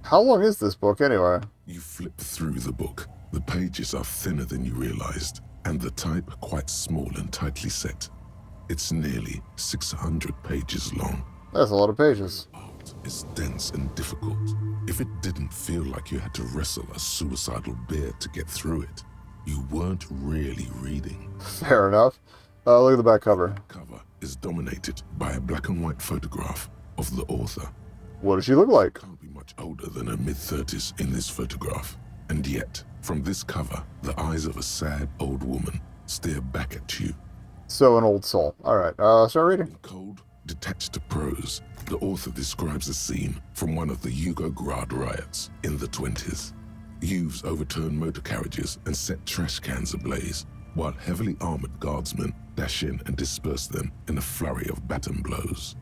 How long is this book, anyway? You flip through the book. The pages are thinner than you realized, and the type quite small and tightly set. It's nearly 600 pages long. That's a lot of pages. It's dense and difficult. If it didn't feel like you had to wrestle a suicidal bear to get through it, you weren't really reading. Fair enough. Look at the back cover. The cover is dominated by a black and white photograph of the author. What does she look like? Can't be much older than her mid-30s in this photograph. And yet, from this cover, the eyes of a sad old woman stare back at you. So an old soul. Alright, start reading. In cold, detached prose, the author describes a scene from one of the Yugoslavia riots in the 20s. Youths overturned motor carriages and set trash cans ablaze, while heavily armored guardsmen dash in and disperse them in a flurry of baton blows.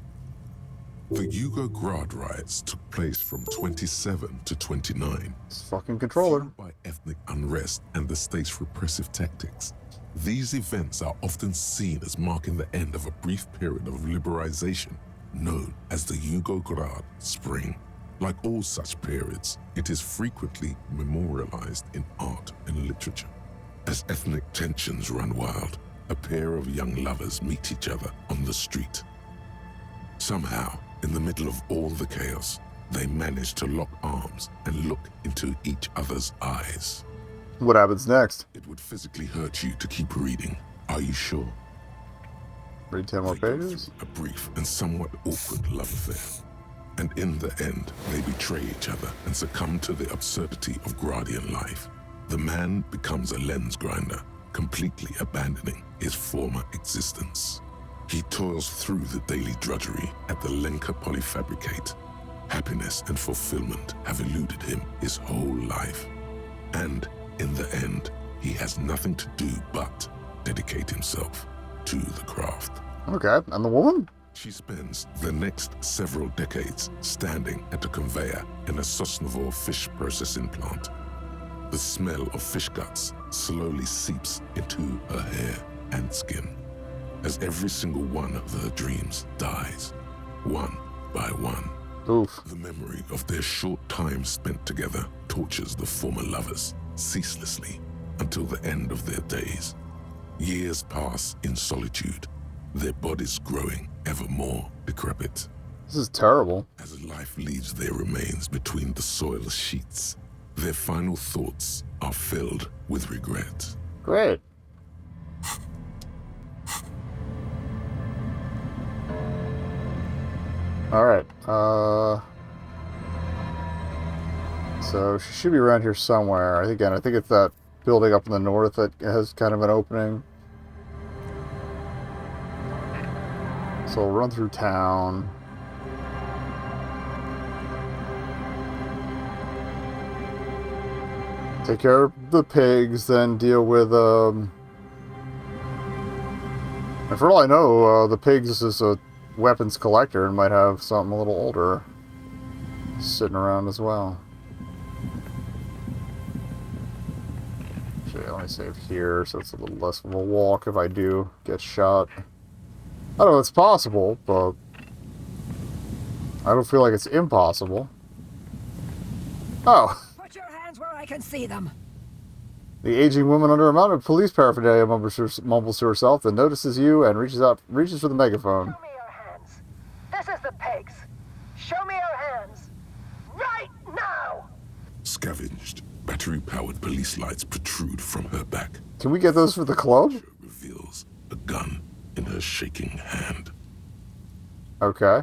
The Yugograd riots took place from 27 to 29. It's fucking controller. Fueled by ethnic unrest and the state's repressive tactics. These events are often seen as marking the end of a brief period of liberalization known as the Yugograd Spring. Like all such periods, it is frequently memorialized in art and literature. As ethnic tensions run wild, a pair of young lovers meet each other on the street. Somehow, in the middle of all the chaos, they manage to lock arms and look into each other's eyes. What happens next? It would physically hurt you to keep reading. Are you sure? Read 10 more pages? A brief and somewhat awkward love affair. And in the end, they betray each other and succumb to the absurdity of Gradian life. The man becomes a lens grinder, completely abandoning his former existence. He toils through the daily drudgery at the Lenka Polyfabricate. Happiness and fulfillment have eluded him his whole life. And in the end, he has nothing to do but dedicate himself to the craft. Okay, and the woman? She spends the next several decades standing at a conveyor in a Sosnovo fish processing plant. The smell of fish guts slowly seeps into her hair and skin, as every single one of her dreams dies, one by one. Oof. The memory of their short time spent together tortures the former lovers ceaselessly until the end of their days. Years pass in solitude, their bodies growing ever more decrepit. This is terrible. As life leaves their remains between the soil sheets, their final thoughts are filled with regret. Great. Alright, so she should be around here somewhere. I think it's that building up in the north that has kind of an opening. So we'll run through town. Take care of the pigs, then deal with, and for all I know, the pigs is a weapons collector and might have something a little older sitting around as well. Actually, let me save here so it's a little less of a walk if I do get shot. I don't know, it's possible, but I don't feel like it's impossible. Oh! Put your hands where I can see them. The aging woman under a mountain of police paraphernalia mumbles to herself, then notices you and reaches for the megaphone. This is the pigs. Show me your hands. Right now! Scavenged, battery-powered police lights protrude from her back. Can we get those for the club? Reveals a gun in her shaking hand. Okay.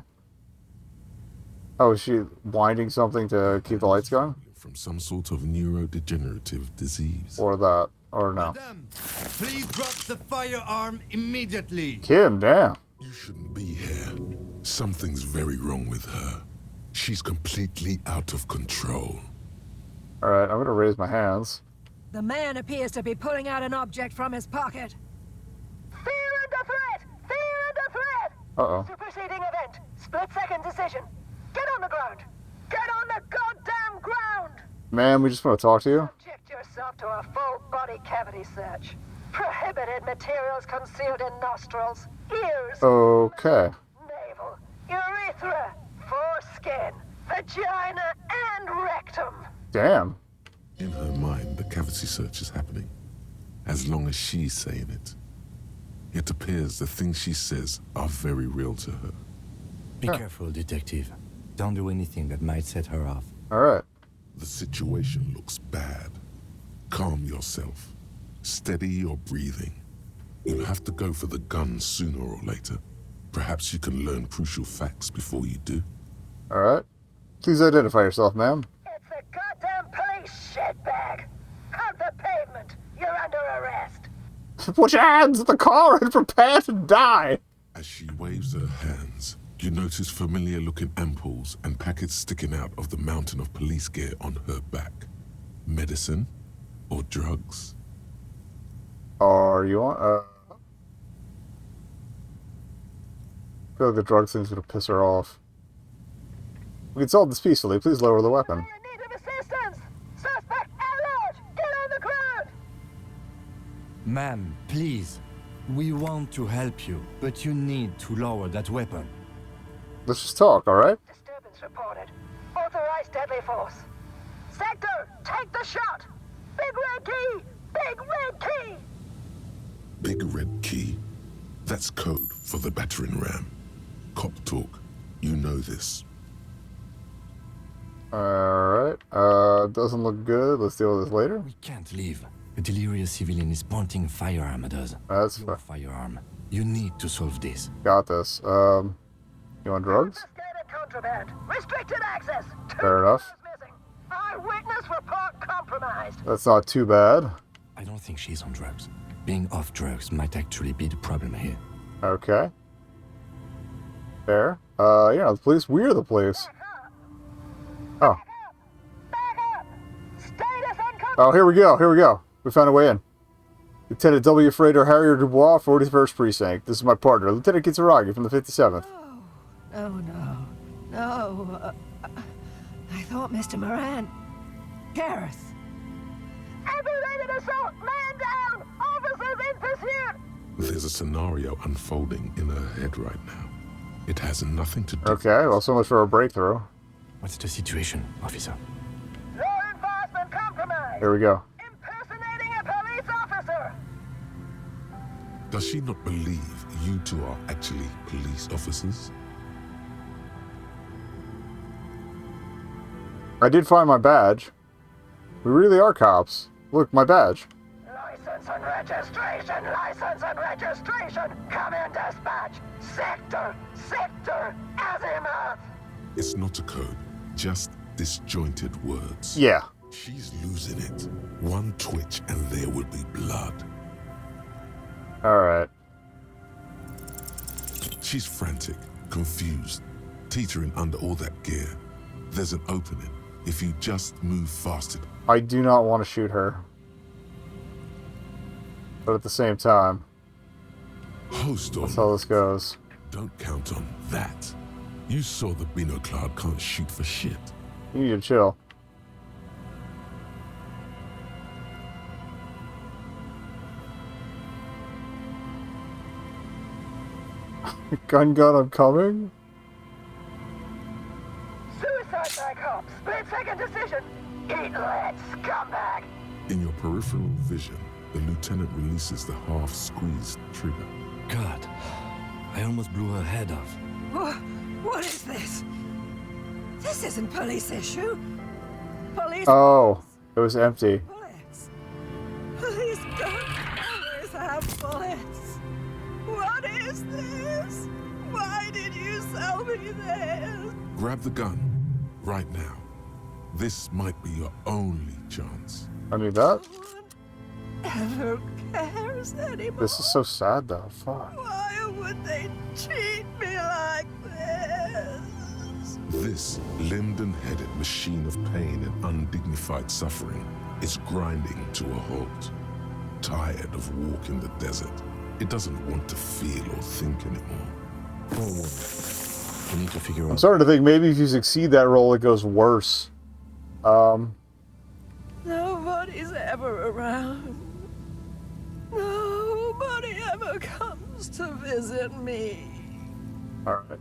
Oh, is she winding something to keep the lights going? From some sort of neurodegenerative disease. Or that, or no. Madam, please drop the firearm immediately. Kim, damn. You shouldn't be here. Something's very wrong with her. She's completely out of control. Alright, I'm gonna raise my hands. The man appears to be pulling out an object from his pocket. Fear under threat! Fear under threat! Uh-oh. Superseding event. Split-second decision. Get on the ground! Get on the goddamn ground! Ma'am, we just want to talk to you. Subject yourself to a full body cavity search. Prohibited materials concealed in nostrils, ears, Okay. navel, urethra, foreskin, vagina, and rectum. Damn. In her mind, the cavity search is happening, as long as she's saying it. It appears the things she says are very real to her. Be careful, detective. Don't do anything that might set her off. Alright. The situation looks bad. Calm yourself. Steady your breathing. You'll have to go for the gun sooner or later. Perhaps you can learn crucial facts before you do. Alright. Please identify yourself, ma'am. It's the goddamn police shitbag. Hug the pavement. You're under arrest. Put your hands in the car and prepare to die! As she waves her hands, you notice familiar-looking ampoules and packets sticking out of the mountain of police gear on her back. Medicine or drugs? Are you on? I feel like the drug thing's gonna piss her off. We can solve this peacefully. Please lower the weapon. Need of assistance! Suspect alert! Get on the ground! Ma'am, please. We want to help you, but you need to lower that weapon. Let's just talk, alright? Disturbance reported. Authorized deadly force. Sector, take the shot! Big red key! Big red key! Big red key. That's code for the battering ram. Cop talk. You know this. Alright. Doesn't look good. Let's deal with this later. We can't leave. A delirious civilian is pointing a firearm at us. That's your firearm. You need to solve this. Got this. You want drugs? Contraband. Restricted access. Fair enough. Eyewitness report compromised. That's not too bad. I don't think she's on drugs. Being off drugs might actually be the problem here. Okay. Fair. Yeah, the police. We're the police. Oh. Oh, here we go. Here we go. We found a way in. Lieutenant W. Frater Harrier Dubois, 41st Precinct. This is my partner, Lieutenant Kitsuragi from the 57th. No. I thought Mr. Moran. Gareth. Aggravated assault! Man down! Officers in pursuit! There's a scenario unfolding in her head right now. It has nothing to do... Okay, well, so much for a breakthrough. What's the situation, officer? Law enforcement compromised! Here we go. Impersonating a police officer! Does she not believe you two are actually police officers? I did find my badge. We really are cops. Look, my badge. License and registration! License and registration! Come in, dispatch! Sector! Azimuth! It's not a code, just disjointed words. Yeah. She's losing it. One twitch and there will be blood. Alright. She's frantic, confused, teetering under all that gear. There's an opening. If you just move faster. I do not want to shoot her. But at the same time, Host on. That's how this goes. Don't count on that. You saw the Bino Cloud can't shoot for shit. You need to chill. Gun, I'm coming. Suicide by cop. Split-second decision. Eat lead, scumbag. In your peripheral vision, the lieutenant releases the half-squeezed trigger. God, I almost blew her head off. What is this? This isn't police issue. Police. Oh, it was empty. Bullets. Police don't always have bullets. What is this? Why did you sell me this? Grab the gun, right now. This might be your only chance. I need that. Ever cares anymore? This is so sad, though. Fuck. Why would they treat me like this? This limbed-and-headed machine of pain and undignified suffering is grinding to a halt. Tired of walking the desert, it doesn't want to feel or think anymore. We need to figure out. I'm starting to think maybe if you succeed that role, it goes worse. Nobody's ever around. Nobody ever comes to visit me. Alright.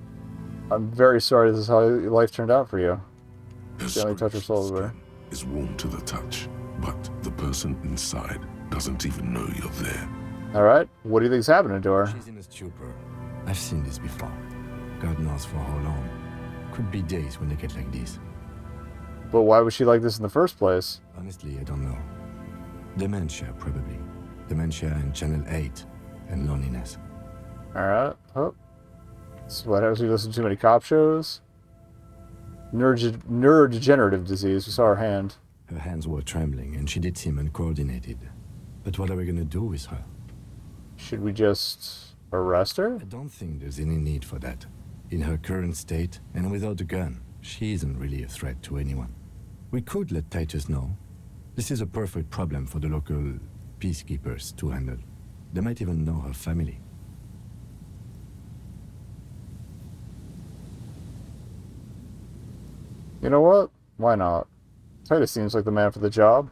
I'm very sorry this is how your life turned out for you. She only touched her soul there. Is warm to the touch, but the person inside doesn't even know you're there. Alright, what do you think's happening to her? She's in a stupor. I've seen this before. God knows for how long. Could be days when they get like this. But why was she like this in the first place? Honestly, I don't know. Dementia, probably. Dementia and Channel 8. And loneliness. Alright. Oh. This is what happens when you listen to too many cop shows. Neurodegenerative disease. We saw her hand. Her hands were trembling, and she did seem uncoordinated. But what are we gonna do with her? Should we just arrest her? I don't think there's any need for that. In her current state, and without a gun, she isn't really a threat to anyone. We could let Titus know. This is a perfect problem for the local peacekeepers to handle. They might even know her family. You know what? Why not? Titus seems like the man for the job.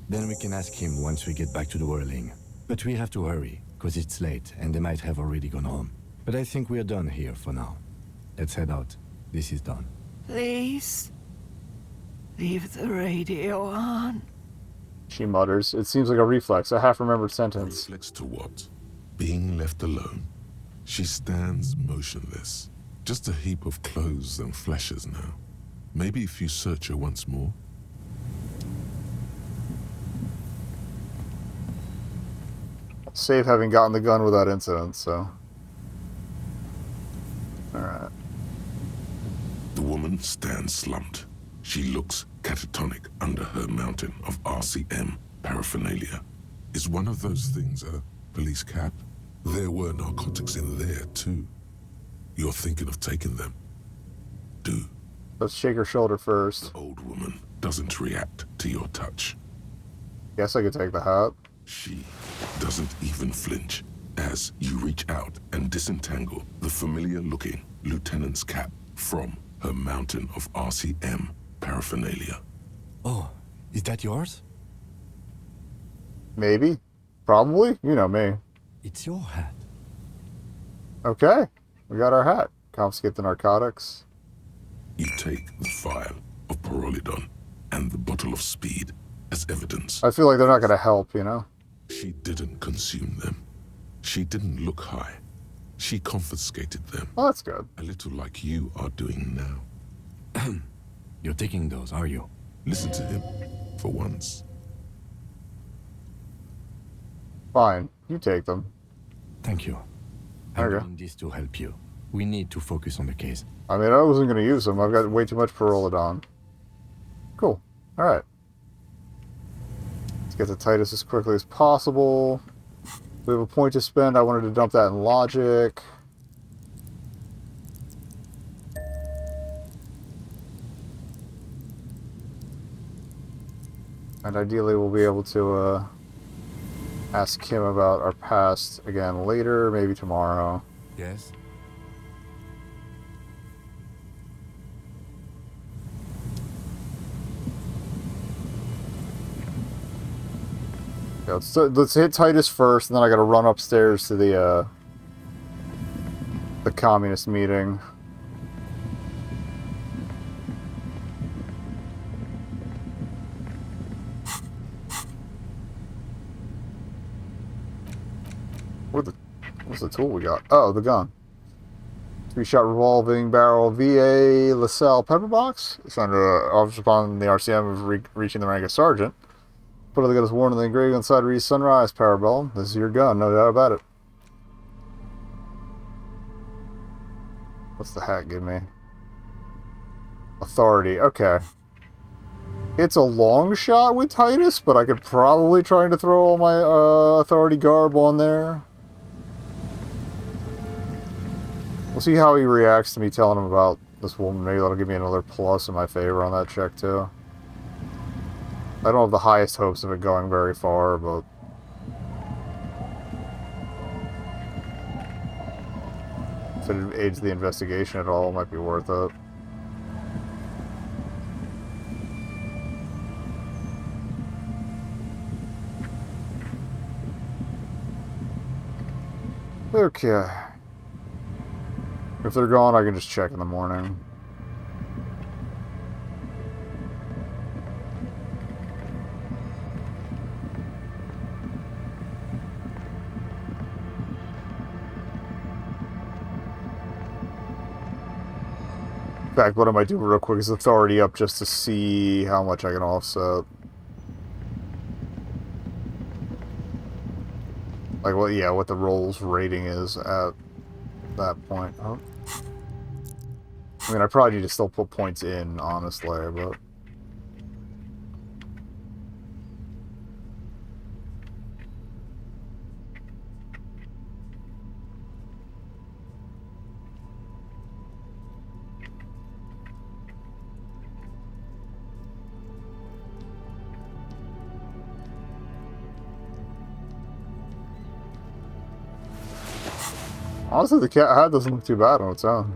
Then we can ask him once we get back to the whirling. But we have to hurry, because it's late and they might have already gone home. But I think we're done here for now. Let's head out. This is done. Please. Leave the radio on. She mutters. It seems like a reflex, a half-remembered sentence. Reflex to what? Being left alone. She stands motionless. Just a heap of clothes and fleshes now. Maybe if you search her once more. Save having gotten the gun without incident, so... Alright. The woman stands slumped. She looks catatonic under her mountain of RCM paraphernalia. Is one of those things a police cap? There were narcotics in there, too. You're thinking of taking them. Do. Let's shake her shoulder first. The old woman doesn't react to your touch. Guess I could take the hat. She doesn't even flinch as you reach out and disentangle the familiar-looking lieutenant's cap from her mountain of RCM paraphernalia. Oh, is that yours? Maybe. Probably. You know me. It's your hat. Okay. We got our hat. Confiscate the narcotics. You take the vial of Pyrrolidon and the bottle of speed as evidence. I feel like they're not going to help, you know? She didn't consume them. She didn't look high. She confiscated them. Oh, that's good. A little like you are doing now. You're taking those, are you? Listen to him, for once. Fine. You take them. Thank you. I'm doing this to help you. We need to focus on the case. I mean, I wasn't going to use them. I've got way too much Pyrrolidon. Cool. Alright. Let's get to Titus as quickly as possible. We have a point to spend. I wanted to dump that in logic. And ideally we'll be able to ask him about our past again later, maybe tomorrow. Yes? Yeah, let's hit Titus first, and then I gotta run upstairs to the communist meeting. What's the tool we got? Oh, the gun. 3-shot revolving barrel VA LaSalle pepper box. It's under officer upon the RCM of reaching the rank of sergeant. Put of the gun is worn on the engraving inside reads Sunrise Parabellum. This is your gun, no doubt about it. What's the hat give me? Authority, okay. It's a long shot with Titus, but I could probably try to throw all my authority garb on there. We'll see how he reacts to me telling him about this woman. Maybe that'll give me another plus in my favor on that check, too. I don't have the highest hopes of it going very far, but... if it aids the investigation at all, it might be worth it. Okay. If they're gone, I can just check in the morning. In fact, what I might do real quick is authority up just to see how much I can offset. Like, well, yeah, what the roll's rating is at that point. Oh. I mean, I probably need to still put points in, honestly, but... honestly, the cat hat doesn't look too bad on its own.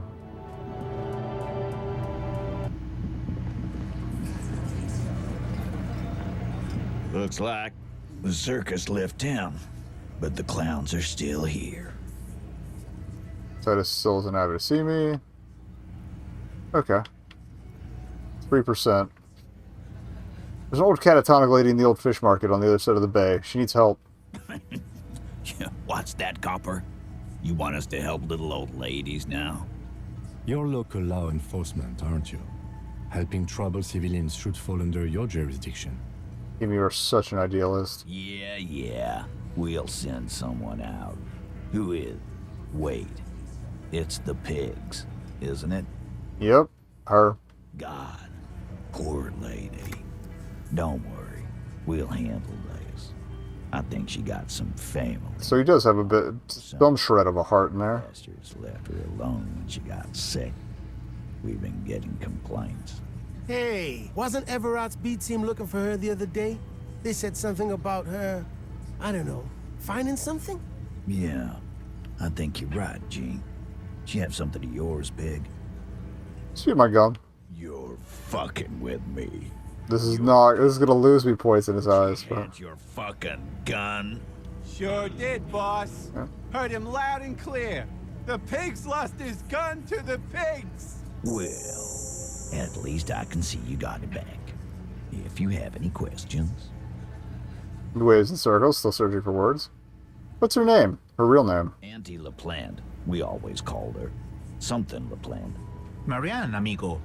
Looks like the circus left town, but the clowns are still here. Titus still isn't happy to see me. Okay. 3%. There's an old catatonic lady in the old fish market on the other side of the bay. She needs help. What's that, Copper? You want us to help little old ladies now? You're local law enforcement, aren't you? Helping troubled civilians should fall under your jurisdiction. Kim, you are such an idealist. Yeah. We'll send someone out. Who is? Wait. It's the pigs, isn't it? Yep, her. God. Poor lady. Don't worry. We'll handle this. I think she got some family. So he does have a bit, some shred of a heart in there. Investors left her alone when she got sick. We've been getting complaints. Hey, wasn't Everard's B team looking for her the other day? They said something about her, I don't know, finding something? Yeah, I think you're right, Gene. She have something of yours, Pig? Shoot my gun. You're fucking with me. This is gonna lose me points in his eyes. But Your fucking gun? Sure did, boss. Yeah. Heard him loud and clear. The pigs lost his gun to the pigs. Well, at least I can see you got it back. If you have any questions. he waves in circles, still searching for words. What's her name? Her real name? Auntie LaPlante. We always called her. Something LaPlante. Marianne, amigo.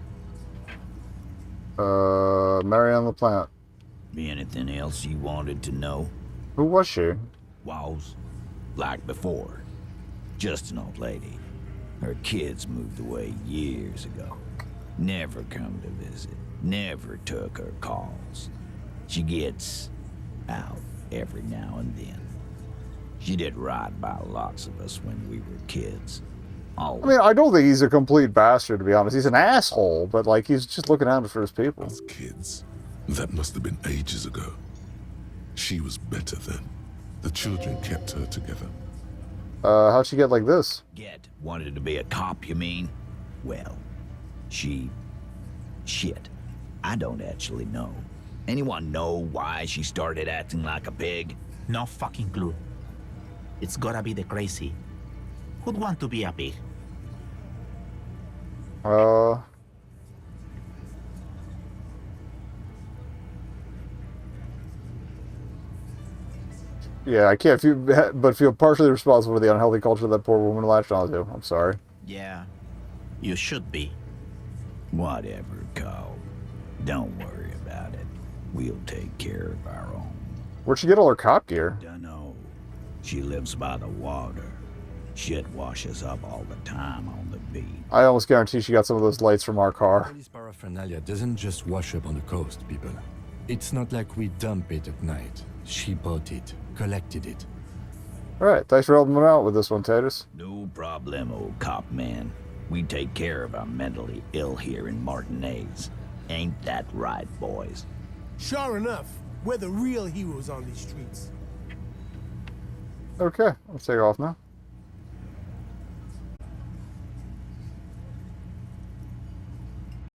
Marianne LaPlante. Anything else you wanted to know? Who was she? Was. Like before. Just an old lady. Her kids moved away years ago. Never come to visit. Never took her calls. She gets out every now and then. She did right by lots of us when we were kids. I mean, I don't think he's a complete bastard, to be honest. He's an asshole, but, like, he's just looking out for his people. Kids. That must have been ages ago. She was better then. The children kept her together. How'd she get like this? Wanted to be a cop, you mean? Well, shit. I don't actually know. Anyone know why she started acting like a pig? No fucking clue. It's gotta be the crazy. Who'd want to be a pig? Yeah, I can't but feel partially responsible for the unhealthy culture that poor woman latched onto. I'm sorry. Yeah, you should be. Whatever, Cole. Don't worry about it. We'll take care of our own. Where'd she get all her cop gear? Dunno. She lives by the water. Shit washes up all the time on the beach. I almost guarantee she got some of those lights from our car. Police paraphernalia doesn't just wash up on the coast, people. It's not like we dump it at night. She bought it, collected it. Alright, thanks for helping me out with this one, Titus. No problem, old cop man. We take care of our mentally ill here in Martinez. Ain't that right, boys? Sure enough, we're the real heroes on these streets. Okay, I'll take off now.